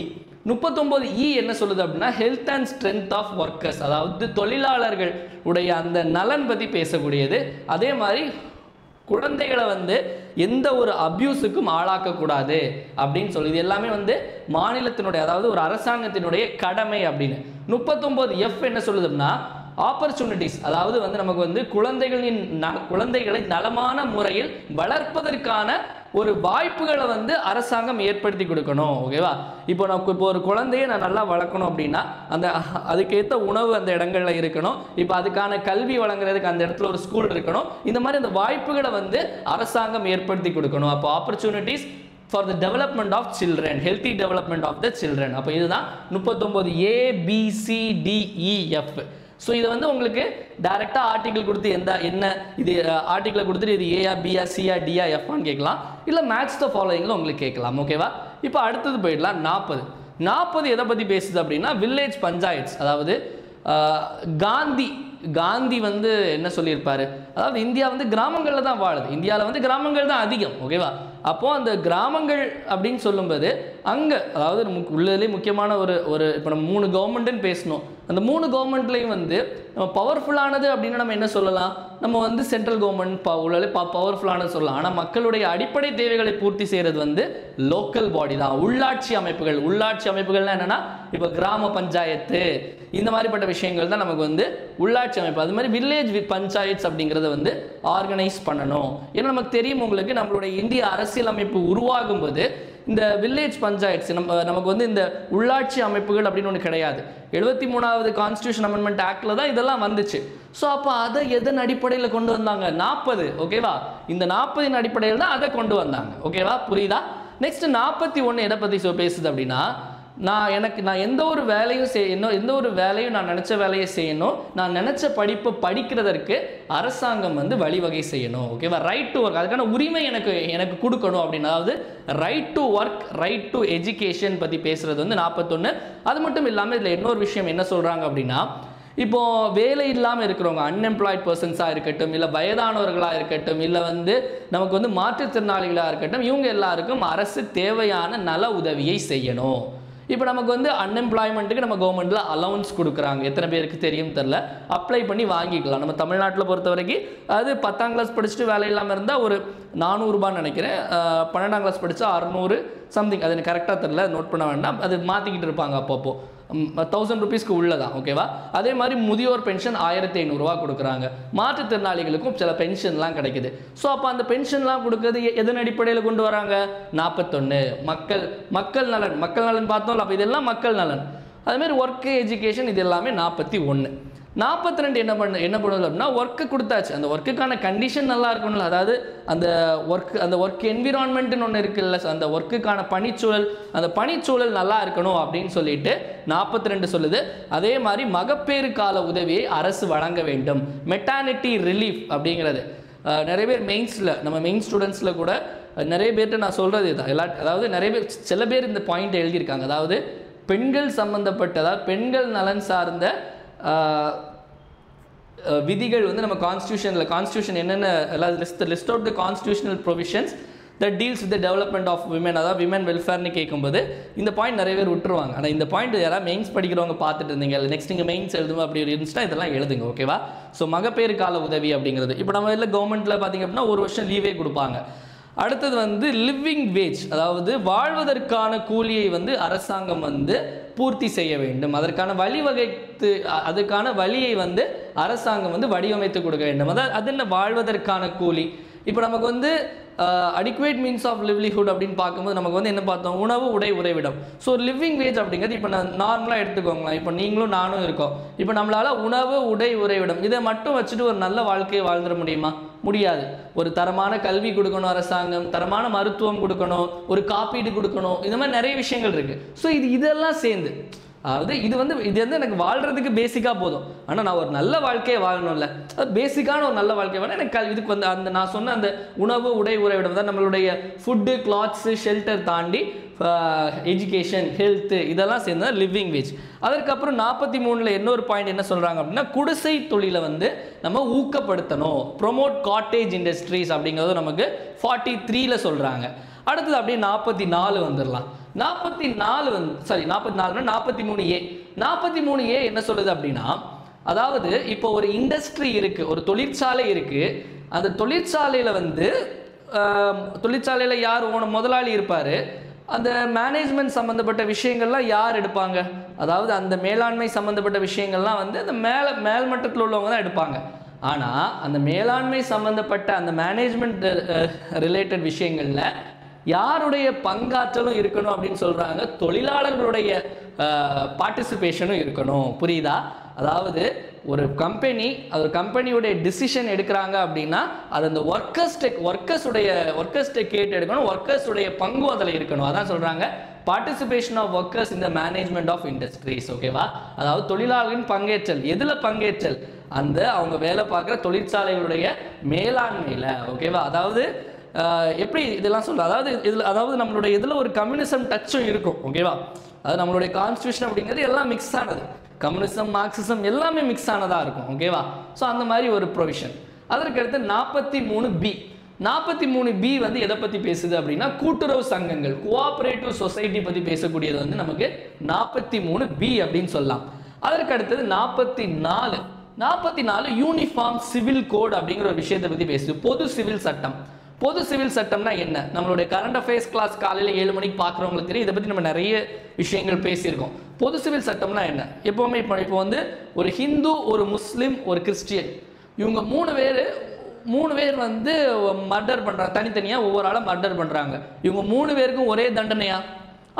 39E என்ன சொல்லுது அப்படின்னா health and strength of workers, அதாவது தொழிலாளர்கள் உடைய அந்த நலன் பற்றி பேசக்கூடியது. அதே மாதிரி குழந்தைகளை வந்து எந்த ஒரு அபியூஸுக்கும் ஆளாக்கக்கூடாது அப்படின்னு சொல்லுது. எல்லாமே வந்து மாநிலத்தினுடைய, அதாவது ஒரு அரசாங்கத்தினுடைய கடமை அப்படின்னு. 39F என்ன சொல்லுது அப்படின்னா ஆப்பர்ச்சுனிட்டிஸ், அதாவது வந்து நமக்கு வந்து குழந்தைகளை நலமான முறையில் வளர்ப்பதற்கான ஒரு வாய்ப்புகளை வந்து அரசாங்கம் ஏற்படுத்தி கொடுக்கணும். ஓகேவா? இப்போ ஒரு குழந்தையை நான் நல்லா வளர்க்கணும் அப்படின்னா அதுக்கேற்ற உணவு அந்த இடங்கள்ல இருக்கணும். இப்போ அதுக்கான கல்வி வழங்குறதுக்கு அந்த இடத்துல ஒரு ஸ்கூல் இருக்கணும். இந்த மாதிரி அந்த வாய்ப்புகளை வந்து அரசாங்கம் ஏற்படுத்தி கொடுக்கணும். அப்போ opportunities for the development of children, healthy development of the children. அப்போ இதுதான் 39ABCDEF. ஸோ இதை வந்து உங்களுக்கு டைரெக்டாக ஆர்டிகிள் கொடுத்து என்ன இது ஆர்டிகிளை கொடுத்துட்டு இது ஏயா பியா சியா டியா எஃப்ஆன்னு கேட்கலாம், இல்லை மேட்ச் த ஃபாலோயிங்கில் உங்களுக்கு கேட்கலாம். ஓகேவா? இப்போ அடுத்தது போயிடலாம். 40 எதை பற்றி பேசுது அப்படின்னா வில்லேஜ் பஞ்சாயத்ஸ். அதாவது காந்தி வந்து என்ன சொல்லியிருப்பாரு, அதாவது இந்தியா வந்து கிராமங்களில் தான் வாழுது. இந்தியாவில் வந்து கிராமங்கள் தான் அதிகம். ஓகேவா? அப்போது அந்த கிராமங்கள் அப்படின்னு சொல்லும்போது அங்கே, அதாவது உள்ளதுலேயே முக்கியமான ஒரு இப்போ நம்ம 3 கவர்மெண்ட்டுன்னு பேசணும். அந்த 3 கவர்மெண்ட்லேயும் வந்து நம்ம பவர்ஃபுல்லானது அப்படின்னு நம்ம என்ன சொல்லலாம், நம்ம வந்து சென்ட்ரல் கவர்மெண்ட் உள்ளே பவர்ஃபுல்லானது சொல்லலாம். ஆனால் மக்களுடைய அடிப்படை தேவைகளை பூர்த்தி செய்கிறது வந்து லோக்கல் பாடி தான், உள்ளாட்சி அமைப்புகள். உள்ளாட்சி அமைப்புகள்னா என்னென்னா இப்போ கிராம பஞ்சாயத்து இந்த மாதிரிப்பட்ட விஷயங்கள் தான் நமக்கு வந்து உள்ளாட்சி அமைப்பு. அது மாதிரி வில்லேஜ் பஞ்சாயத்ஸ் அப்படிங்கிறத வந்து ஆர்கனைஸ் பண்ணணும். ஏன்னா நமக்கு தெரியும், உங்களுக்கு நம்மளுடைய இந்திய அரசியல் அமைப்பு உருவாகும் போது இந்த வில்லேஜ் பஞ்சாயத்ஸ் நமக்கு வந்து இந்த உள்ளாட்சி அமைப்புகள் அப்படின்னு ஒன்று கிடையாது. 73வது கான்ஸ்டியூஷன் அமெண்ட்மெண்ட் ஆக்ட்ல தான் இதெல்லாம் வந்துச்சு. ஸோ அப்போ அதை எதன் அடிப்படையில் கொண்டு வந்தாங்க? 40. ஓகேவா? இந்த 40 அடிப்படையில் தான் அதை கொண்டு வந்தாங்க. ஓகேவா? புரியுதா? நெக்ஸ்ட் 41 எதை பற்றி பேசுது அப்படின்னா, நான் எந்த ஒரு வேலையும் செய்யணும், எந்த ஒரு வேலையும் நான் நினச்ச வேலையை செய்யணும், நான் நினச்ச படிப்பை படிக்கிறதற்கு அரசாங்கம் வந்து வழிவகை செய்யணும். ஓகேவா? ரைட் டு ஒர்க், அதுக்கான உரிமை எனக்கு கொடுக்கணும் அப்படின்னு. அதாவது right to work, right to education பற்றி பேசுகிறது வந்து 41. அது மட்டும் இல்லாமல் இதில் இன்னொரு விஷயம் என்ன சொல்கிறாங்க அப்படின்னா, இப்போ வேலை இல்லாமல் இருக்கிறவங்க, அன்எம்ப்ளாய்ட் பர்சன்ஸாக இருக்கட்டும், இல்லை வயதானவர்களாக இருக்கட்டும், இல்லை வந்து நமக்கு வந்து மாற்றுத்திறனாளிகளாக இருக்கட்டும், இவங்க எல்லாருக்கும் அரசு தேவையான நல உதவியை செய்யணும். இப்போ நமக்கு வந்து அன்எம்ப்ளாய்மெண்ட்டுக்கு நம்ம கவர்மெண்ட்டில் அலவுன்ஸ் கொடுக்குறாங்க. எத்தனை பேருக்கு தெரியும் தெரில, அப்ளை பண்ணி வாங்கிக்கலாம். நம்ம தமிழ்நாட்டில் பொறுத்த வரைக்கும் அது 10ஆம் கிளாஸ் படிச்சுட்டு வேலை இல்லாமல் இருந்தால் ஒரு 400 ரூபான்னு நினைக்கிறேன். 12ஆம் கிளாஸ் படித்தா 600 சம்திங், அது எனக்கு கரெக்டாக தெரில, நோட் பண்ண வேண்டாம். அது மாற்றிக்கிட்டு இருப்பாங்க அப்பப்போ. 1000 ருபீஸ்க்கு உள்ளதான். ஓகேவா? அதே மாதிரி முதியோர் பென்ஷன் 1500 ரூபா கொடுக்குறாங்க. மாற்றுத்திறனாளிகளுக்கும் சில பென்ஷன்லாம் கிடைக்குது. ஸோ அப்போ அந்த பென்ஷன்லாம் கொடுக்குறது எதன் அடிப்படையில் கொண்டு வராங்க? 41 மக்கள் நலன் பார்த்தோம்ல. அப்போ இதெல்லாம் மக்கள் நலன். அதுமாதிரி ஒர்க்கு, எஜுகேஷன், இது எல்லாமே 41. 42 என்ன பண்ணுது அப்படின்னா, ஒர்க்கு கொடுத்தாச்சு, அந்த ஒர்க்குக்கான கண்டிஷன் நல்லா இருக்கணும்ல. அதாவது அந்த ஒர்க் என்விரான்மெண்ட்னு ஒன்று இருக்குல்ல, அந்த ஒர்க்குக்கான அந்த பணிச்சூழல் நல்லா இருக்கணும் அப்படின்னு சொல்லிட்டு 42 சொல்லுது. அதே மாதிரி மகப்பேறு கால உதவியை அரசு வழங்க வேண்டும். மெட்டர்னிட்டி ரிலீஃப் அப்படிங்கிறது நிறைய பேர் நம்ம மெயின் ஸ்டூடெண்ட்ஸில் கூட நிறைய பேர்கிட்ட நான் சொல்கிறது இதுதான். அதாவது நிறைய பேர், சில பேர் இந்த பாயிண்ட் எழுதியிருக்காங்க. அதாவது பெண்கள் சம்பந்தப்பட்ட, அதாவது பெண்கள் நலன் சார்ந்த விதிகள் வந்து நம்ம கான்ஸ்டியூஷன் என்னென்ன list of the constitutional provisions that deals with the development of women, அதாவது விமன் வெல்ஃபேர்னு கேட்கும்போது இந்த பாயிண்ட் நிறைய பேர் விட்டுருவாங்க. ஆனால் இந்த பாயிண்ட் யாராவது மெயின்ஸ் படிக்கிறவங்க பார்த்துட்டு இருந்தீங்க, நெக்ஸ்ட் நீங்கள் மெயின்ஸ் எழுதும் அப்படி இருந்துச்சுன்னா இதெல்லாம் எழுதுங்க. ஓகேவா? ஸோ மகப்பேறு கால உதவி அப்படிங்கிறது, இப்போ நம்ம இதில் கவர்மெண்ட்டில் பார்த்திங்க அப்படின்னா 1 வருஷம் லீவே கொடுப்பாங்க. அடுத்தது வந்து லிவிங் வேஜ், அதாவது வாழ்வதற்கான கூலியை வந்து அரசாங்கம் வந்து பூர்த்தி செய்ய வேண்டும். அதுக்கான வழியை வந்து அரசாங்கம் வந்து வடிவமைத்து கொடுக்க வேண்டும். அதாவது அது என்ன வாழ்வதற்கான கூலி? இப்போ நமக்கு வந்து அடிக்குவேட் மீன்ஸ் ஆஃப் லிவ்லிஹுட் அப்படின்னு பார்க்கும்போது நமக்கு வந்து என்ன பார்த்தோம், உணவு உடை உறைவிடம். ஸோ லிவிங் வேஜ் அப்படிங்கிறது இப்போ நான் நார்மலாக எடுத்துக்கோங்களேன், இப்போ நீங்களும் நானும் இருக்கோம், இப்போ நம்மளால் உணவு உடை உறைவிடம் இதை மட்டும் வச்சுட்டு ஒரு நல்ல வாழ்க்கையை வாழ்ந்துட முடியுமா? முடியாது. ஒரு தரமான கல்வி கொடுக்கணும் அரசாங்கம், தரமான மருத்துவம் கொடுக்கணும், ஒரு காப்பீடு கொடுக்கணும், இந்த மாதிரி நிறைய விஷயங்கள் இருக்குது. ஸோ இதெல்லாம் சேர்ந்து அதாவது இது வந்து எனக்கு வாழ்கிறதுக்கு பேசிக்காக போதும். ஆனால் நான் ஒரு நல்ல வாழ்க்கையை வாழணும்ல, அது பேசிக்கான ஒரு நல்ல வாழ்க்கை வேணும் எனக்கு. இதுக்கு வந்து அந்த நான் சொன்ன அந்த உணவு உடை உறைவிடம் தான் நம்மளுடைய ஃபுட்டு கிளாத்ஸு ஷெல்டர் தாண்டி எஜுகேஷன் ஹெல்த்து இதெல்லாம் சேர்ந்து லிவிங் வேஜ். அதற்கப்புறம் 43ல் இன்னொரு பாயிண்ட் என்ன சொல்கிறாங்க அப்படின்னா, குடிசை தொழிலை வந்து நம்ம ஊக்கப்படுத்தணும், ப்ரொமோட் காட்டேஜ் இண்டஸ்ட்ரீஸ் அப்படிங்கிறது நமக்கு 43ல் சொல்கிறாங்க. அடுத்தது அப்படியே 44 வந்துடலாம். 44 வந்து 43A. 43A என்ன சொல்லுது அப்படின்னா, அதாவது இப்போ ஒரு இண்டஸ்ட்ரி இருக்கு, ஒரு தொழிற்சாலை இருக்கு, அந்த தொழிற்சாலையில் வந்து தொழிற்சாலையில் யார் முதலாளி இருப்பார், அந்த மேனேஜ்மெண்ட் சம்மந்தப்பட்ட விஷயங்கள்லாம் யார் எடுப்பாங்க, அதாவது அந்த மேலாண்மை சம்மந்தப்பட்ட விஷயங்கள்லாம் வந்து அந்த மேல்மட்டத்தில் உள்ளவங்க தான் எடுப்பாங்க. ஆனால் அந்த மேலாண்மை சம்மந்தப்பட்ட அந்த மேனேஜ்மெண்ட் ரிலேட்டட் விஷயங்களில் யாருடைய பங்காற்றலும் இருக்கணும் அப்படின்னு சொல்கிறாங்க, தொழிலாளர்களுடைய பார்ட்டிசிபேஷனும் இருக்கணும். புரியுதா? அதாவது ஒரு கம்பெனியுடைய டிசிஷன் எடுக்கிறாங்க அப்படின்னா அது அந்த ஒர்க்கர்ஸுடைய கேட்டு எடுக்கணும், ஒர்க்கர்ஸுடைய பங்கு அதில் இருக்கணும். அதான் சொல்கிறாங்க participation of workers in the management of industries. ஓகேவா? அதாவது தொழிலாளர்களின் பங்கேற்றல். எதில் பங்கேற்றல்? அந்த அவங்க வேலை பார்க்குற தொழிற்சாலைகளுடைய மேலாண்மையில். ஓகேவா? அதாவது எப்படி இதெல்லாம் சொல்ல, அதாவது நம்மளுடைய இதில் ஒரு கம்யூனிசம் டச்சும் இருக்கும். ஓகேவா? அது நம்மளுடைய கான்ஸ்டியூஷன் அப்படிங்கிறது எல்லாம் மிக்ஸ் ஆனது, கம்யூனிசம் மார்க்சிசம் எல்லாமே மிக்ஸ் ஆனதாக இருக்கும். ஓகேவா? ஸோ அந்த மாதிரி ஒரு ப்ரொவிஷன். அதற்கடுத்து 43B. 43B வந்து எதை பற்றி பேசுது அப்படின்னா, கூட்டுறவு சங்கங்கள், கோஆபரேட்டிவ் சொசைட்டி பற்றி பேசக்கூடியது வந்து நமக்கு 43B அப்படின்னு சொல்லலாம். அதற்கடுத்தது 44 யூனிஃபார்ம் சிவில் கோட் அப்படிங்கிற ஒரு விஷயத்தை பற்றி பேசுது. பொது சிவில் சட்டம். பொது சிவில் சட்டம்னா என்ன? நம்மளுடைய கரண்ட் அஃபேர்ஸ் கிளாஸ் காலையில் 7 மணிக்கு பார்க்குறவங்களுக்கு தெரியும். இதை பற்றி நம்ம நிறைய விஷயங்கள் பேசியிருக்கோம். பொது சிவில் சட்டம்னா என்ன? எப்போவுமே இப்போ வந்து ஒரு ஹிந்து, ஒரு முஸ்லீம், ஒரு கிறிஸ்டியன், இவங்க மூணு பேர் வந்து மர்டர் பண்ணுறாங்க, தனித்தனியாக ஒவ்வொரு ஆளும் மர்டர் பண்ணுறாங்க. இவங்க 3 பேருக்கும் ஒரே தண்டனையா?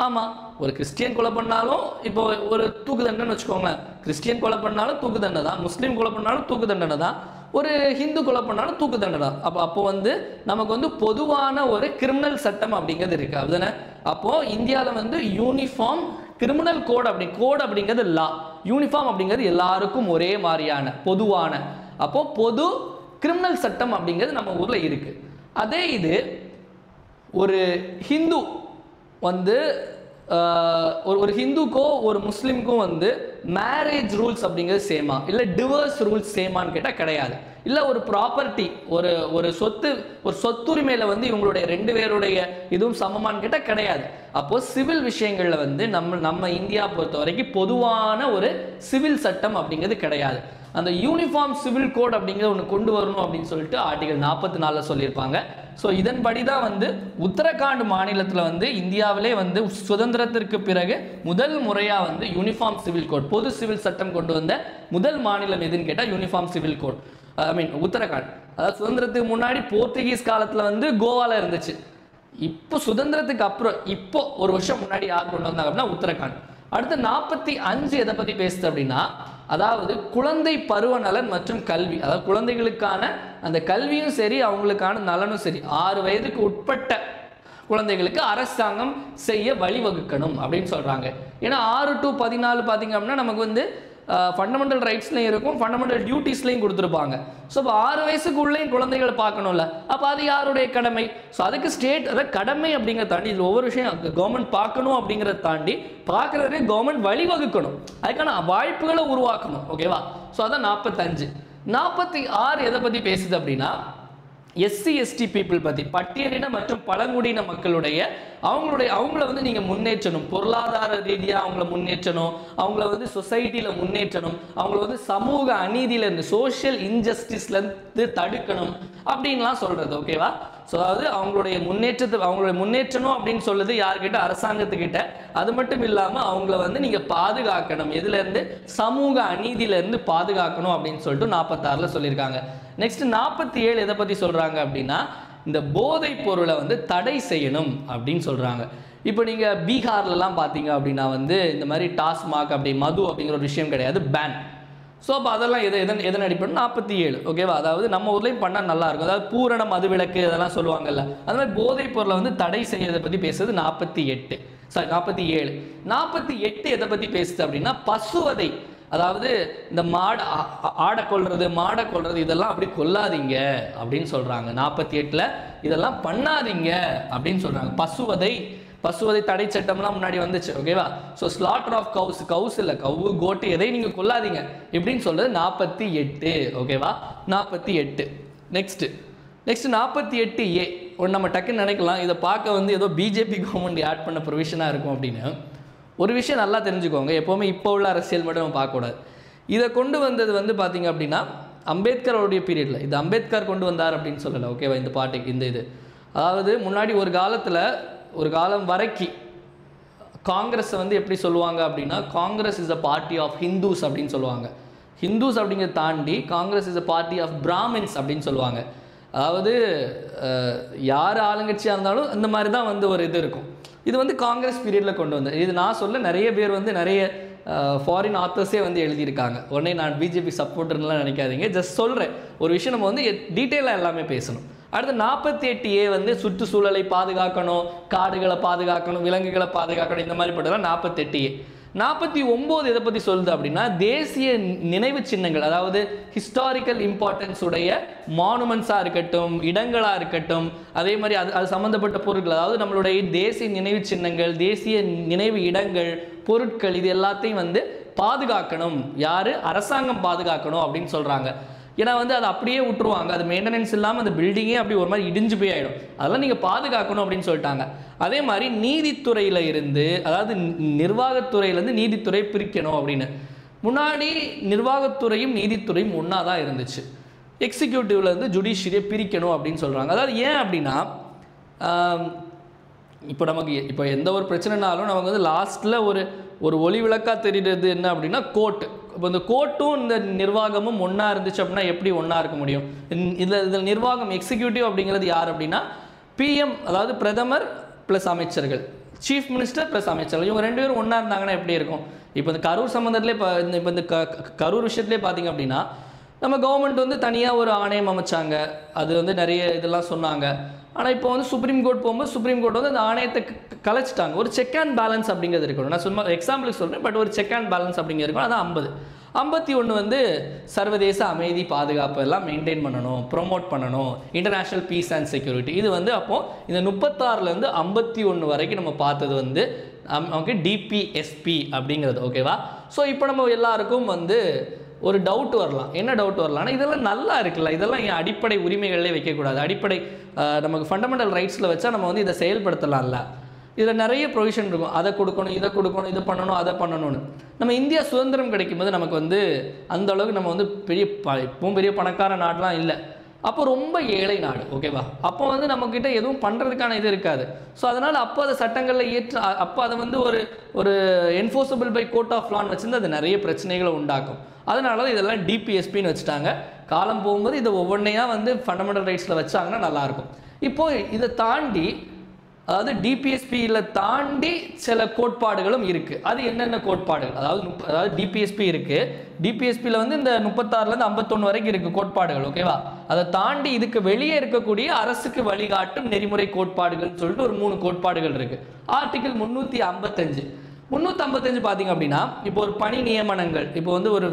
ஆமாம். ஒரு கிறிஸ்டியன் கொலை பண்ணாலும் இப்போ ஒரு தூக்கு தண்டனை வச்சுக்கோங்களேன், கிறிஸ்டியன் கொலை பண்ணாலும் தூக்கு தண்டனை தான், முஸ்லீம் கொலை பண்ணாலும் தூக்கு தண்டனை தான், ஒரு ஹிந்து கொலை பண்ணாலும் தூக்கு தண்டனை தான். அப்போ வந்து நமக்கு வந்து பொதுவான ஒரு கிரிமினல் சட்டம் அப்படிங்கிறது இருக்குது. அதுதானே? அப்போது இந்தியாவில் வந்து யூனிஃபார்ம் கிரிமினல் கோட் அப்படிங்கிறது லா, யூனிஃபார்ம் அப்படிங்கிறது எல்லாருக்கும் ஒரே மாதிரியான பொதுவான, அப்போது பொது கிரிமினல் சட்டம் அப்படிங்கிறது நம்ம ஊரில் இருக்குது. அதே இது ஒரு ஹிந்து வந்து ஒரு ஹிந்துக்கோ ஒரு முஸ்லீமுக்கும் வந்து மேரேஜ் ரூல்ஸ் அப்படிங்கிறது சேமா, இல்லை டிவோர்ஸ் ரூல்ஸ் சேமான்னு கேட்டால் கிடையாது. இல்லை ஒரு ப்ராப்பர்ட்டி, ஒரு சொத்துரிமையில் வந்து இவங்களுடைய 2 பேருடைய இதுவும் சமமானு கேட்டால் கிடையாது. அப்போது சிவில் விஷயங்களில் வந்து நம்ம இந்தியா பொறுத்த வரைக்கும் பொதுவான ஒரு சிவில் சட்டம் அப்படிங்கிறது கிடையாது. அந்த யூனிஃபார்ம் சிவில் கோட் அப்படிங்கிறது ஒன்று கொண்டு வரணும் அப்படின்னு சொல்லிட்டு ஆர்டிகல் 44 சொல்லியிருப்பாங்க. ஸோ இதன்படி தான் வந்து உத்தரகாண்ட் மாநிலத்தில் வந்து இந்தியாவிலே வந்து சுதந்திரத்திற்கு பிறகு முதல் முறையாக வந்து யூனிஃபார்ம் சிவில் கோட், பொது சிவில் சட்டம் கொண்டு வந்த முதல் மாநிலம் எதுன்னு கேட்டால் யூனிஃபார்ம் சிவில் கோட், உத்தரகாண்ட். அதாவது சுதந்திரத்துக்கு முன்னாடி போர்த்துகீஸ் காலத்தில் வந்து கோவாவில் இருந்துச்சு. இப்போ சுதந்திரத்துக்கு அப்புறம் இப்போ ஒரு வருஷம் முன்னாடி யார் கொண்டு வந்தாங்க அப்படின்னா உத்தரகாண்ட். அடுத்து 45 எதை பற்றி பேசுது அப்படின்னா, அதாவது குழந்தை பருவ நலன் மற்றும் கல்வி. அதாவது குழந்தைகளுக்கான அந்த கல்வியும் சரி, அவங்களுக்கான நலனும் சரி, 6 வயதுக்கு உட்பட்ட குழந்தைகளுக்கு அரசாங்கம் செய்ய வழிவகுக்கணும் அப்படின்னு சொல்கிறாங்க. ஏன்னா 6 to 14 பார்த்தீங்க அப்படின்னா நமக்கு வந்து ஃபண்டமெண்டல் ரைட்ஸ்லையும் இருக்கும், ஃபண்டமெண்டல் டியூட்டிஸ்லையும் கொடுத்துருப்பாங்க. ஸோ இப்போ 6 வயசுக்குள்ளேயும் குழந்தைகளை பார்க்கணும்ல, அப்போ அது யாருடைய கடமை? ஸோ அதுக்கு ஸ்டேட் அதாவது கடமை அப்படிங்கிறத தாண்டி இதில் ஒவ்வொரு விஷயம் கவர்மெண்ட் பார்க்கணும் அப்படிங்கிறத தாண்டி பார்க்குறதே கவர்மெண்ட் வழிவகுக்கணும், அதுக்கான வாய்ப்புகளை உருவாக்கணும். ஓகேவா? ஸோ அதான் 45. 46 எதை பற்றி பேசுது அப்படின்னா, எஸ்சி எஸ்டி பீப்புள் பற்றி, பட்டியலின மற்றும் பழங்குடியின மக்களுடைய அவங்கள வந்து நீங்கள் முன்னேற்றணும், பொருளாதார ரீதியாக அவங்கள முன்னேற்றணும், அவங்கள வந்து சொசைட்டியில் முன்னேற்றணும், அவங்கள வந்து சமூக அநீதியிலேருந்து சோஷியல் இன்ஜஸ்டிஸ்லேருந்து தடுக்கணும் அப்படின்லாம் சொல்கிறது. ஓகேவா? ஸோ அதாவது அவங்களுடைய முன்னேற்றணும் அப்படின்னு சொல்லுது யார்கிட்ட? அரசாங்கத்துக்கிட்ட. அது மட்டும் இல்லாமல் அவங்கள வந்து நீங்கள் பாதுகாக்கணும், எதுலேருந்து? சமூக அநீதியிலேருந்து பாதுகாக்கணும் அப்படின்னு சொல்லிட்டு 46 சொல்லியிருக்காங்க. நெக்ஸ்ட் 47 எதை பற்றி சொல்கிறாங்க அப்படின்னா, இந்த போதைப் பொருளை வந்து தடை செய்யணும் அப்படின்னு சொல்கிறாங்க. இப்போ நீங்கள் பீகார்லலாம் பார்த்தீங்க அப்படின்னா வந்து இந்த மாதிரி டாஸ்மாக் அப்படி மது அப்படிங்கிற ஒரு விஷயம் கிடையாது, பேன். ஸோ அப்போ அதெல்லாம் எதன் அடிப்படை 47 ஓகேவா, அதாவது நம்ம ஊர்லேயும் பண்ணால் நல்லாயிருக்கும். அதாவது பூரண மதுவிலக்கு அதெல்லாம் சொல்லுவாங்கல்ல, அது மாதிரி போதைப் பொருளை வந்து தடை செய்யறதை பற்றி பேசுறது 47. 48 எதை பற்றி பேசுது அப்படின்னா பசுவதை, அதாவது இந்த ஆடை கொல்றது மாடை கொல்றது இதெல்லாம் அப்படி கொல்லாதீங்க அப்படின்னு சொல்கிறாங்க. 48ல் இதெல்லாம் பண்ணாதீங்க அப்படின்னு சொல்கிறாங்க. பசுவதை தடை சட்டம்லாம் முன்னாடி வந்துச்சு ஓகேவா. ஸோ ஸ்லாட்டர் ஆஃப் கவுஸ் இல்லை, கவு கோட்டு எதை நீங்கள் கொல்லாதீங்க இப்படின்னு சொல்கிறது 48 ஓகேவா. 48 நெக்ஸ்ட் 48A ஒன்று நம்ம டக்குன்னு நினைக்கலாம், இதை பார்க்க வந்து ஏதோ பிஜேபி கவர்மெண்ட் ஆட் பண்ண ப்ரொவிஷனாக இருக்கும் அப்படின்னு. ஒரு விஷயம் நல்லா தெரிஞ்சுக்கோங்க, எப்போவுமே இப்போ உள்ள அரசியல் மட்டும் நம்ம பார்க்கக்கூடாது. இதை கொண்டு வந்தது வந்து பார்த்தீங்க அப்படின்னா அம்பேத்கரோடைய பீரியடில், இது அம்பேத்கர் கொண்டு வந்தார் அப்படின்னு சொல்லலை ஓகேவா. இந்த பாட்டுக்கு இது அதாவது முன்னாடி ஒரு காலம் வரைக்கும் காங்கிரஸை வந்து எப்படி சொல்லுவாங்க அப்படின்னா Congress is a party of Hindus அப்படின்னு சொல்லுவாங்க. ஹிந்துஸ் அப்படிங்கிறத தாண்டி Congress is a party of Brahmins அப்படின்னு சொல்லுவாங்க. அதாவது யார் ஆளுங்கட்சியாக இருந்தாலும் இந்த மாதிரி தான் வந்து ஒரு இது இருக்கும். இது வந்து காங்கிரஸ் பீரியடில் கொண்டு வந்தது. இது நான் சொல்ல நிறைய பேர் வந்து நிறைய ஃபாரின் ஆத்தர்ஸே வந்து எழுதியிருக்காங்க. உடனே நான் பிஜேபி சப்போர்ட்டர்லாம் நினைக்காதீங்க, ஜஸ்ட் சொல்கிறேன் ஒரு விஷயம், நம்ம வந்து டீட்டெயிலாக எல்லாமே பேசணும். அடுத்து 48A வந்து சுற்றுச்சூழலை பாதுகாக்கணும், காடுகளை பாதுகாக்கணும், விலங்குகளை பாதுகாக்கணும், இந்த மாதிரி போட்டதெல்லாம் 48A. 49 எதை பற்றி சொல்லுது அப்படின்னா தேசிய நினைவு சின்னங்கள், அதாவது ஹிஸ்டாரிக்கல் இம்பார்ட்டன்ஸ் உடைய மானுமெண்ட்ஸாக இருக்கட்டும், இடங்களாக இருக்கட்டும், அதே மாதிரி அது சம்மந்தப்பட்ட பொருட்கள், அதாவது நம்மளுடைய தேசிய நினைவு சின்னங்கள், தேசிய நினைவு இடங்கள், பொருட்கள், இது எல்லாத்தையும் வந்து பாதுகாக்கணும். யார்? அரசாங்கம் பாதுகாக்கணும் அப்படின்னு சொல்கிறாங்க. ஏன்னா வந்து அதை அப்படியே விட்டுருவாங்க, அது மெயின்டெனன்ஸ் இல்லாமல் அந்த பில்டிங்கே அப்படி ஒரு மாதிரி இடிஞ்சு போய் ஆகிடும். அதெல்லாம் நீங்கள் பாதுகாக்கணும் அப்படின்னு சொல்லிட்டாங்க. அதே மாதிரி நீதித்துறையில் இருந்து, அதாவது நிர்வாகத்துறையிலேருந்து நீதித்துறை பிரிக்கணும் அப்படின்னு. முன்னாடி நிர்வாகத்துறையும் நீதித்துறையும் ஒன்றா தான் இருந்துச்சு. எக்ஸிக்யூட்டிவ்லேருந்து ஜுடிஷியரியை பிரிக்கணும் அப்படின்னு சொல்கிறாங்க. அதாவது ஏன் அப்படின்னா இப்போ எந்த ஒரு பிரச்சனைனாலும் நமக்கு வந்து லாஸ்ட்டில் ஒரு ஒளி விளக்காக தெரிகிறது என்ன அப்படின்னா கோர்ட்டு. இப்போ இந்த கோர்ட்டும் இந்த நிர்வாகமும் ஒன்றா இருந்துச்சு அப்படின்னா எப்படி ஒன்றா இருக்க முடியும்? இதில் நிர்வாகம் எக்ஸிக்யூட்டிவ் அப்படிங்கிறது யார் அப்படின்னா பிஎம், அதாவது பிரதமர் ப்ளஸ் அமைச்சர்கள், சீஃப் மினிஸ்டர் ப்ளஸ் அமைச்சர்கள், இவங்க 2 பேரும் ஒன்றா இருந்தாங்கன்னா எப்படி இருக்கும்? இப்போ இந்த கரூர் சம்மந்தத்திலே இப்போ இந்த கரூர் விஷயத்துலேயே பார்த்தீங்க அப்படின்னா நம்ம கவர்மெண்ட் வந்து தனியாக ஒரு ஆணையம் அமைச்சாங்க, அது வந்து நிறைய இதெல்லாம் சொன்னாங்க. ஆனால் இப்போ வந்து சுப்ரீம் கோர்ட் போகும்போது சுப்ரீம் கோர்ட் வந்து அந்த ஆணையத்தை கலைச்சிட்டாங்க. ஒரு செக் அண்ட் பேலன்ஸ் அப்படிங்கிறது இருக்கணும். நான் சும்மா எக்ஸாம்பிளுக்கு சொல்கிறேன், பட் ஒரு செக் அண்ட் பேலன்ஸ் அப்படிங்கிறது இருக்கணும். அதான் 50. 51 வந்து சர்வதேச அமைதி பாதுகாப்பு எல்லாம் மெயின்டைன் பண்ணணும், ப்ரொமோட் பண்ணணும், இன்டர்நேஷ்னல் பீஸ் அண்ட் செக்யூரிட்டி. இது வந்து அப்போது இந்த 36லேருந்து 51 வரைக்கும் நம்ம பார்த்தது வந்து ஓகே டிபிஎஸ்பி அப்படிங்கிறது ஓகேவா. ஸோ இப்போ நம்ம எல்லாருக்கும் வந்து ஒரு டவுட் வரலாம். என்ன டவுட் வரலாம்னா இதெல்லாம் நல்லா இருக்குல்ல, இதெல்லாம் என் அடிப்படை உரிமைகளே வைக்கக்கூடாது, அடிப்படை நமக்கு ஃபண்டமெண்டல் ரைட்ஸில் வச்சா நம்ம வந்து இதை செயல்படுத்தலாம்ல. இதில் நிறைய ப்ரொவிஷன் இருக்கும், அதை கொடுக்கணும், இதை கொடுக்கணும், இது பண்ணணும், அதை பண்ணணும்னு. நம்ம இந்தியா சுதந்திரம் கிடைக்கும்போது நமக்கு வந்து அந்த அளவுக்கு நம்ம வந்து இப்பவும் பெரிய பணக்கார நாடுலாம் இல்லை, அப்போ ரொம்ப ஏழை நாடு ஓகேவா. அப்போ வந்து நம்மக்கிட்ட எதுவும் பண்ணுறதுக்கான இது இருக்காது. ஸோ அதனால் அப்போ அதை சட்டங்களில் அப்போ அதை வந்து ஒரு என்ஃபோர்ஸபிள் பை கோர்ட் ஆஃப் லான்னு வச்சுருந்து அது நிறைய பிரச்சனைகளை உண்டாக்கும். அதனால தான் இதெல்லாம் டிபிஎஸ்பின்னு வச்சுட்டாங்க. காலம் போகும்போது இதை ஒவ்வொன்றையாக வந்து ஃபண்டமெண்டல் ரைட்ஸில் வச்சாங்கன்னா நல்லாயிருக்கும். இப்போது இதை தாண்டி, அதாவது டிபிஎஸ்பியில் தாண்டி சில கோட்பாடுகளும் இருக்குது. அது என்னென்ன கோட்பாடுகள்? அதாவது டிபிஎஸ்பி இருக்குது, டிபிஎஸ்பியில் வந்து இந்த 36லேருந்து 51 வரைக்கும் இருக்குது கோட்பாடுகள் ஓகேவா. அதை தாண்டி இதுக்கு வெளியே இருக்கக்கூடிய அரசுக்கு வழிகாட்டும் நெறிமுறை கோட்பாடுகள்னு சொல்லிட்டு ஒரு 3 கோட்பாடுகள் இருக்குது. ஆர்டிகிள் 355 பார்த்தீங்க அப்படின்னா இப்போ ஒரு பணி நியமனங்கள், இப்போ வந்து ஒரு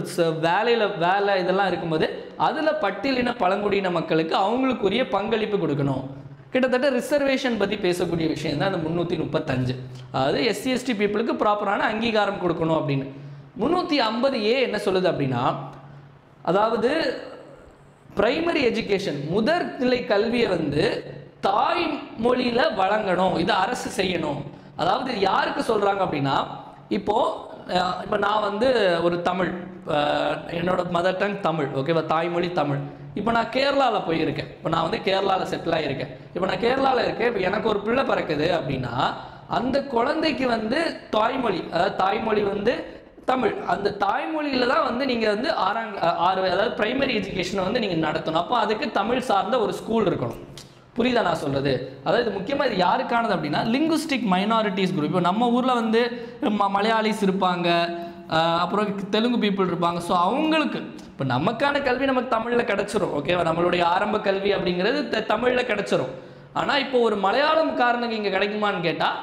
வேலை இதெல்லாம் இருக்கும்போது அதில் பட்டியலின பழங்குடியின மக்களுக்கு அவங்களுக்குரிய பங்களிப்பு கொடுக்கணும். கிட்டத்தட்ட ரிசர்வேஷன் பற்றி பேசக்கூடிய விஷயம் தான் அந்த 335. அதாவது எஸ்சி எஸ்டி பீப்புளுக்கு ப்ராப்பரான அங்கீகாரம் கொடுக்கணும் அப்படின்னு. 350A என்ன சொல்லுது அப்படின்னா, அதாவது பிரைமரி எஜுகேஷன், முதற்நிலை கல்வியை வந்து தாய்மொழியில் வழங்கணும், இதை அரசு செய்யணும். அதாவது யாருக்கு சொல்கிறாங்க அப்படின்னா, இப்போ நான் வந்து ஒரு தமிழ், என்னோட மதர் டங் தமிழ் ஓகேவா, தாய்மொழி தமிழ். இப்போ நான் கேரளாவில் போயிருக்கேன், இப்போ நான் வந்து கேரளாவில் செட்டில் ஆகியிருக்கேன். இப்போ நான் கேரளாவில் இருக்கேன், இப்போ எனக்கு ஒரு பிள்ளை பிறக்குது அப்படின்னா அந்த குழந்தைக்கு வந்து தாய்மொழி, அதாவது தாய்மொழி வந்து தமிழ், அந்த தாய்மொழியில் தான் வந்து நீங்கள் வந்து 6 அதாவது பிரைமரி எஜுகேஷனை வந்து நீங்கள் நடத்தணும். அப்போ அதுக்கு தமிழ் சார்ந்த ஒரு ஸ்கூல் இருக்கணும் புரியுதா நான் சொல்கிறது? அதாவது முக்கியமாக இது யாருக்கானது அப்படின்னா லிங்குஸ்டிக் மைனாரிட்டிஸ் குரூப். இப்போ நம்ம ஊரில் வந்து மலையாளிஸ் இருப்பாங்க, அப்புறம் தெலுங்கு பீப்புள் இருப்பாங்க. ஸோ அவங்களுக்கு இப்போ நமக்கான கல்வி நமக்கு தமிழில் கிடச்சிரும். ஓகேவா? நம்மளுடைய ஆரம்ப கல்வி அப்படிங்கிறது தமிழில் கிடச்சிரும். ஆனால் இப்போ ஒரு மலையாளம்காரனுக்கு இங்கே கிடைக்குமான்னு கேட்டால்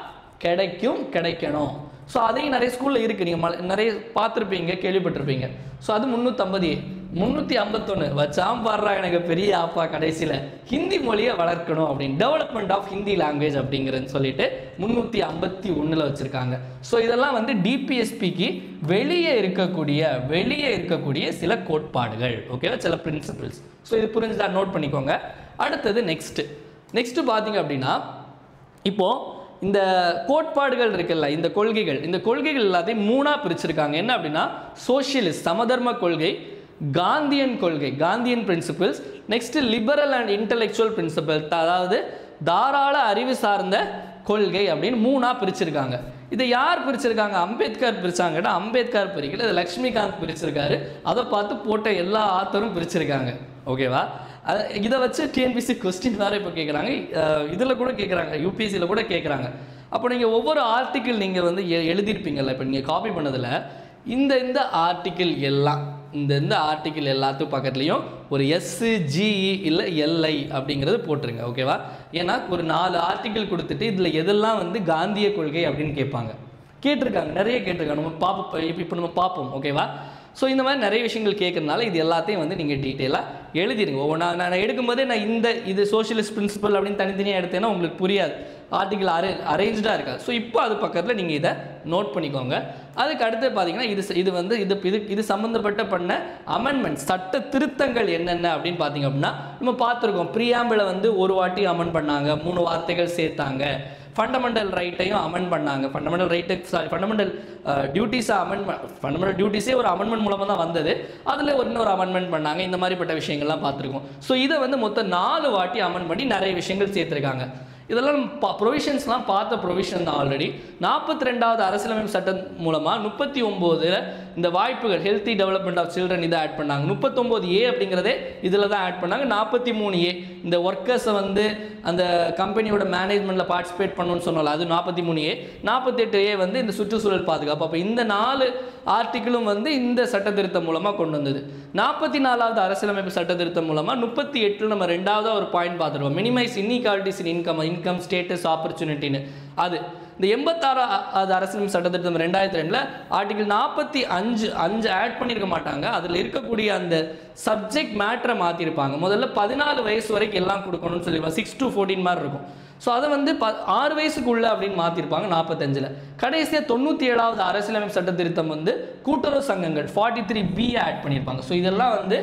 கிடைக்கணும். ஸோ அதையும் நிறைய ஸ்கூலில் இருக்குது, நீங்கள் நிறைய பார்த்துருப்பீங்க, கேள்விப்பட்டிருப்பீங்க. ஸோ அது 350 351 வச்சாம் பாடுறா எனக்கு பெரிய ஆப்பா கடைசியில் ஹிந்தி மொழியை வளர்க்கணும் அப்படின்னு, டெவலப்மெண்ட் ஆஃப் ஹிந்தி லாங்குவேஜ் அப்படிங்கிறன்னு சொல்லிட்டு 351 வச்சுருக்காங்க. ஸோ இதெல்லாம் வந்து டிபிஎஸ்பிக்கு வெளியே இருக்கக்கூடிய சில கோட்பாடுகள், ஓகேவா, சில பிரின்சிபிள்ஸ். ஸோ இது புரிஞ்சுதா? நோட் பண்ணிக்கோங்க. அடுத்தது நெக்ஸ்ட்டு பார்த்தீங்க அப்படின்னா, இப்போது இந்த கோட்பாடுகள் இருக்குல்ல, இந்த கொள்கைகள் எல்லாத்தையும் 3ஆக பிரிச்சிருக்காங்க. என்ன அப்படின்னா, சோஷியலிஸ்ட் சமதர்ம கொள்கை, காந்தியன் கொள்கை Gandhian principles, next liberal and intellectual principle, அதாவது தாராள அறிவு சார்ந்த கொள்கை அப்படின்னு 3ஆக பிரிச்சிருக்காங்க. இதை யார் பிரிச்சிருக்காங்க? அம்பேத்கர் பிரிச்சாங்கன்னா அம்பேத்கர் பிரிக்கல, இது லக்ஷ்மிகாந்த் பிரிச்சிருக்காரு. அதை பார்த்து போட்ட எல்லா ஆத்தரும் பிரிச்சிருக்காங்க. ஓகேவா? இதை வச்சு டிஎன்பிசி கொஸ்டின் வேறு இப்போ கேட்குறாங்க, இதில் கூட கேட்குறாங்க, யூபிஎஸ்சியில் கூட கேட்குறாங்க. அப்போ நீங்கள் ஒவ்வொரு ஆர்டிக்கிள் நீங்கள் வந்து எழுதியிருப்பீங்கள்ல, இப்போ நீங்கள் காப்பி பண்ணதில் இந்த ஆர்டிக்கிள் எல்லாம் இந்த ஆர்டிக்கிள் எல்லாத்துக்கும் பக்கத்துலேயும் ஒரு SGE இல்லை LI அப்படிங்கிறது போட்டுருங்க. ஓகேவா? ஏன்னா ஒரு 4 ஆர்டிக்கிள் கொடுத்துட்டு இதில் எதெல்லாம் வந்து காந்திய கொள்கை அப்படின்னு கேட்டிருக்காங்க, நிறைய கேட்டிருக்காங்க. நம்ம பார்ப்போம், இப்போ நம்ம பார்ப்போம். ஓகேவா? ஸோ இந்த மாதிரி நிறைய விஷயங்கள் கேட்குறதுனால இது எல்லாத்தையும் வந்து நீங்கள் டீட்டெயிலாக எழுதிடுங்க. நான் எடுக்கும்போதே இது சோஷியலிஸ்ட் பிரின்சிபல் அப்படின்னு தனித்தனியாக எடுத்தேன்னா உங்களுக்கு புரியாது, ஆர்டிகிள் அரேஞ்சாக இருக்காது. ஸோ இப்போ அது பக்கத்தில் நீங்கள் இதை நோட் பண்ணிக்கோங்க. அதுக்கு அடுத்து பார்த்தீங்கன்னா இது சம்மந்தப்பட்ட அமெண்ட்மெண்ட் சட்ட திருத்தங்கள் என்னென்ன அப்படின்னு பார்த்தீங்க அப்படின்னா, நம்ம பார்த்துருக்கோம். ப்ரீஆம்பிளை வந்து ஒரு வாட்டி அமெண்ட் பண்ணாங்க, 3 வார்த்தைகள் சேர்த்தாங்க. ஃபண்டமெண்டல் ரைட்டையும் அமெண்ட் பண்ணாங்க. ஃபண்டமெண்டல் டியூட்டிஸே ஒரு அமெண்ட்மெண்ட் மூலமாக தான் வந்தது. அதில் இன்னொரு அமெண்ட்மெண்ட் பண்ணாங்க. இந்த மாதிரிப்பட்ட விஷயங்கள்லாம் பார்த்துருக்கோம். ஸோ இதை வந்து மொத்தம் 4 வாட்டி அமெண்ட் பண்ணி நிறைய விஷயங்கள் சேர்த்துருக்காங்க. இதெல்லாம் ப்ரொவிஷன்ஸ்லாம் பார்த்த ப்ரொவிஷன் தான். ஆல்ரெடி 42வது அரசியலமைப்பு சட்டம் மூலமாக 39 இந்த வாய்ப்புகள் ஹெல்த்தி டெவலப்மெண்ட் ஆஃப் சில்ட்ரன் இதை ஆட் பண்ணாங்க. 39A அப்படிங்கிறதே இதில் தான் ஆட் பண்ணாங்க. 43A இந்த ஒர்க்கர்ஸை வந்து அந்த கம்பெனியோட மேனேஜ்மெண்ட்டில் பார்ட்டிசிபேட் பண்ணணும்னு சொன்னால அது 43A. 48A வந்து இந்த சுற்றுச்சூழல் பாதுகாப்பு. அப்போ இந்த 4 ஆர்டிக்கிளும் வந்து இந்த சட்ட திருத்தம் மூலமாக கொண்டு வந்தது. 44வது அரசியலமைப்பு சட்ட திருத்தம் மூலமாக 38 நம்ம 2வது ஒரு பாயிண்ட் பார்த்துருவோம், minimise inequalities in income status ஆப்பர்ச்சுனிட்டின்னு. அது இந்த 86வது அரசியலமைப்பு சட்ட திருத்தம் 2002 ஆர்டிகிள் 45 ஆட் பண்ணியிருக்க மாட்டாங்க. அதில் இருக்கக்கூடிய அந்த சப்ஜெக்ட் மேட்டரை மாற்றிருப்பாங்க. முதல்ல 14 வயசு வரைக்கும் எல்லாம் கொடுக்கணும்னு சொல்லியிருப்பாங்க, 6 to 14 மாதிரி இருக்கும். ஸோ அதை வந்து 6 வயசுக்குள்ள அப்படின்னு மாற்றிருப்பாங்க 45. கடைசியாக 97வது அரசியலமைப்பு சட்ட திருத்தம் வந்து கூட்டுறவு சங்கங்கள் 43B ஆட் பண்ணியிருப்பாங்க. ஸோ இதெல்லாம் வந்து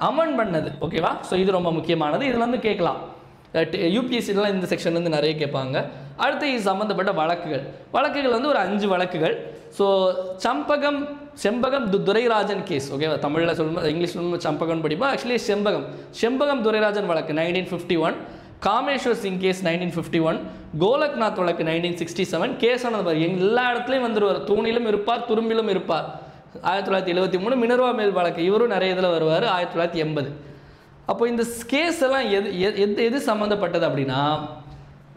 அமெண்ட் பண்ணது. ஓகேவா? ஸோ இது ரொம்ப முக்கியமானது. இதில் வந்து கேட்கலாம், யூபிஎஸ்சிலாம் இந்த செக்ஷன்லேருந்து நிறைய கேட்பாங்க. அடுத்து இது சம்மந்தப்பட்ட வழக்குகள் வந்து ஒரு 5 வழக்குகள். So Champakam Dorairajan case. ஓகேவா? தமிழில் சொல்லும்போது இங்கிலீஷ் சொல்லும்போது சம்பகம் படிப்போம். ஆக்சுவலி செம்பகம் துரைராஜன் வழக்கு 1951, காமேஸ்வர் சிங் கேஸ் 1951, கோலக்நாத் வழக்கு 1967. கேஸானது எல்லா இடத்துலையும் வந்துடுவார், தூணிலும் இருப்பார், துரும்பிலும் இருப்பார். 1973 மினர்வா மேல் வழக்கு, இவரும் நிறைய இதில் வருவார் 1980. அப்போ இந்த கேஸ் எல்லாம் எது சம்மந்தப்பட்டது அப்படின்னா,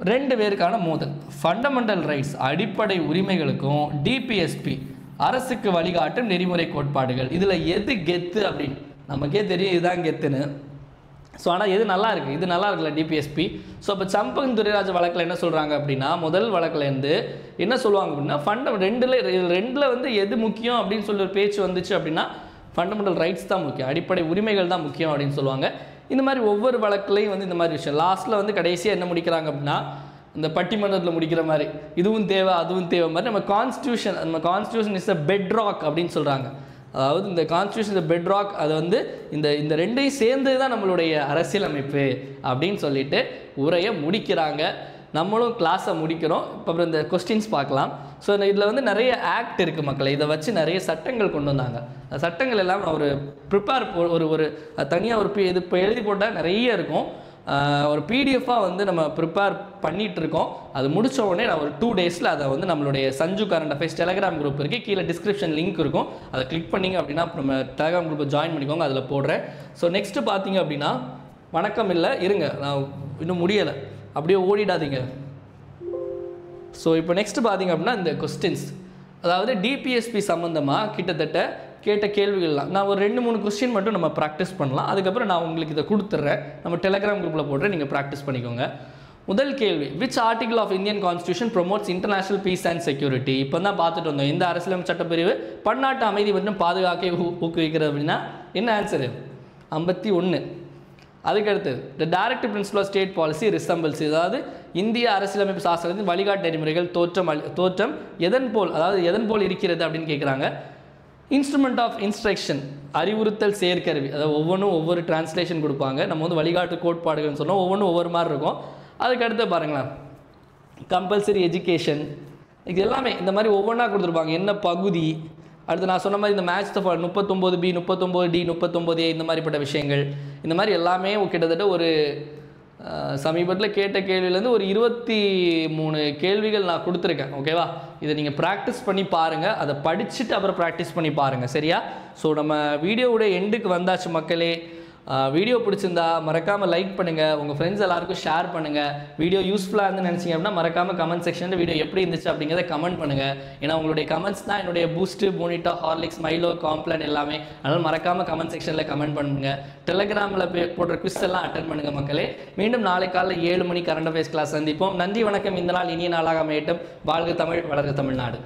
2 பேருக்கான மோதல், ஃபண்டமெண்டல் ரைட்ஸ் அடிப்படை உரிமைகளுக்கும் டிபிஎஸ்பி அரசுக்கு வழிகாட்டும் நெறிமுறை கோட்பாடுகள். இதில் எது கெத்து அப்படின்னு நமக்கே தெரியும், இதுதான் கெத்துன்னு. ஸோ ஆனால் எது நல்லா இருக்குது, இது நல்லா இருக்குல்ல டிபிஎஸ்பி. ஸோ இப்போ சம்பகம் துரைராஜ வழக்கில் என்ன சொல்கிறாங்க அப்படின்னா, முதல் வழக்கிலேருந்து என்ன சொல்லுவாங்க அப்படின்னா, ரெண்டில் வந்து எது முக்கியம் அப்படின்னு சொல்லி ஒரு பேச்சு வந்துச்சு அப்படின்னா, ஃபண்டமெண்டல் ரைட்ஸ் தான் முக்கியம், அடிப்படை உரிமைகள் தான் முக்கியம் அப்படின்னு சொல்லுவாங்க. இந்த மாதிரி ஒவ்வொரு வழக்குலையும் வந்து இந்த மாதிரி விஷயம் லாஸ்ட்டில் வந்து கடைசியாக என்ன முடிக்கிறாங்க அப்படின்னா, இந்த பட்டிமன்றத்தில் முடிக்கிற மாதிரி இதுவும் தேவை அதுவும் தேவை மாதிரி நம்ம constitution is a bedrock அப்படின்னு சொல்கிறாங்க. அதாவது இந்த கான்ஸ்டியூஷன் இந்த பெட் ராக், அது வந்து இந்த ரெண்டையும் சேர்ந்து தான் நம்மளுடைய அரசியலமைப்பு அப்படின்னு சொல்லிட்டு உரையை முடிக்கிறாங்க. நம்மளும் கிளாஸை முடிக்கிறோம். இப்போ அப்புறம் இந்த கொஸ்டின்ஸ் பார்க்கலாம். ஸோ இதில் வந்து நிறைய ஆக்ட் இருக்குது மக்களை, இதை வச்சு நிறைய சட்டங்கள் கொண்டு வந்தாங்க. சட்டங்கள் எல்லாம் நான் ஒரு தனியாக இது இப்போ எழுதி போட்டால் நிறைய இருக்கும். ஒரு பிடிஎஃபாக வந்து நம்ம ப்ரிப்பேர் பண்ணிகிட்ருக்கோம். அது முடித்த உடனே நான் ஒரு 2 டேஸில் அதை வந்து நம்மளுடைய Sanju current affairs Telegram group இருக்குது, கீழே டிஸ்கிரிப்ஷன் லிங்க் இருக்கும், அதை கிளிக் பண்ணிங்க அப்படின்னா நம்ம டெலிகிராம் குரூப்பை ஜாயின் பண்ணிக்கோங்க, அதில் போடுறேன். ஸோ நெக்ஸ்ட்டு பார்த்தீங்க அப்படின்னா, வணக்கம் இல்லை, இருங்க, நான் இன்னும் முடியலை, அப்படியே ஓடிடாதீங்க. ஸோ இப்போ நெக்ஸ்ட் பார்த்தீங்க அப்படின்னா இந்த கொஸ்டின்ஸ், அதாவது டிபிஎஸ்பி சம்மந்தமாக கிட்டத்தட்ட கேட்ட கேள்விகள்லாம் நான் ஒரு 2-3 கொஸ்டின் மட்டும் நம்ம ப்ராக்டிஸ் பண்ணலாம். அதுக்கப்புறம் நான் உங்களுக்கு இதை கொடுத்துட்றேன், நம்ம டெலகிராம் குரூப்பில் போடுறேன், நீங்கள் ப்ராக்டிஸ் பண்ணிக்கோங்க. முதல் கேள்வி, which article of Indian constitution promotes international peace and security? இப்போ தான் பார்த்துட்டு வந்தோம், இந்த அரசியலமைப்பு சட்டப்பிரிவு பன்னாட்டு அமைதி மற்றும் பாதுகாப்பை ஊக்குவிக்கிறது அப்படின்னா என்ன ஆன்சரு? 51. அதுக்கடுத்து the directive principle of state policy resembles, அதாவது இந்திய அரசியலமைப்பு சாஸ்திரத்தின் வழிகாட்டு நெறிமுறைகள் தோற்றம் எதன் போல் இருக்கிறது அப்படின்னு கேட்குறாங்க. இன்ஸ்ட்ருமெண்ட் ஆஃப் இன்ஸ்ட்ரக்ஷன், அறிவுறுத்தல் செயற்கருவி, அதாவது ஒவ்வொரு டிரான்ஸ்லேஷன் கொடுப்பாங்க, நம்ம வந்து வழிகாட்டு கோட்பாடுகள்னு சொன்னோம், ஒவ்வொன்றும் ஒவ்வொரு மாதிரி இருக்கும். அதுக்கடுத்து பாருங்களேன், கம்பல்சரி எஜுகேஷன், இது எல்லாமே இந்த மாதிரி ஒவ்வொன்றா கொடுத்துருப்பாங்க, என்ன பகுதி. அடுத்து நான் சொன்ன மாதிரி இந்த match the 39B 39D 39A இந்த மாதிரிப்பட்ட விஷயங்கள், இந்த மாதிரி எல்லாமே கிட்டத்தட்ட ஒரு சமீபத்தில் கேட்ட கேள்வியிலேருந்து ஒரு 23 கேள்விகள் நான் கொடுத்துருக்கேன். ஓகேவா? இதை நீங்கள் ப்ராக்டிஸ் பண்ணி பாருங்கள், அதை படிச்சுட்டு அப்புறம் ப்ராக்டிஸ் பண்ணி பாருங்கள், சரியா? ஸோ நம்ம வீடியோவுடைய எண்டுக்கு வந்தாச்சு மக்களே. வீடியோ பிடிச்சிருந்தா மறக்காமல் லைக் பண்ணுங்கள், உங்கள் ஃப்ரெண்ட்ஸ் எல்லாருக்கும் ஷேர் பண்ணுங்கள். வீடியோ யூஸ்ஃபுல்லாக இருந்து நினச்சிங்க அப்படின்னா மறக்காமல் கமெண்ட் செக்ஷனில் வீடியோ எப்படி இருந்துச்சு அப்படிங்கிறத கமெண்ட் பண்ணுங்கள். ஏன்னா உங்களுடைய கமெண்ட்ஸ் தான் என்னுடைய பூஸ்ட்டு, போனிட்டா, ஹார்லிக்ஸ், மைலோ, காம்ப்ளான் எல்லாமே. அதனால் மறக்காமல் கமெண்ட் செக்ஷனில் கமெண்ட் பண்ணுங்கள். டெலகிராமில் போடுற குவிஸ் எல்லாம் அட்டன் பண்ணுங்கள் மக்களே. மீண்டும் நாளை காலையில் 7 மணி கரண்ட் அஃபேர்ஸ் கிளாஸ் சந்திப்போம். நன்றி, வணக்கம். இந்த நாள் இனிய நாளாக அமையட்டும். வாழ்க தமிழ், வளர்க தமிழ்நாடு.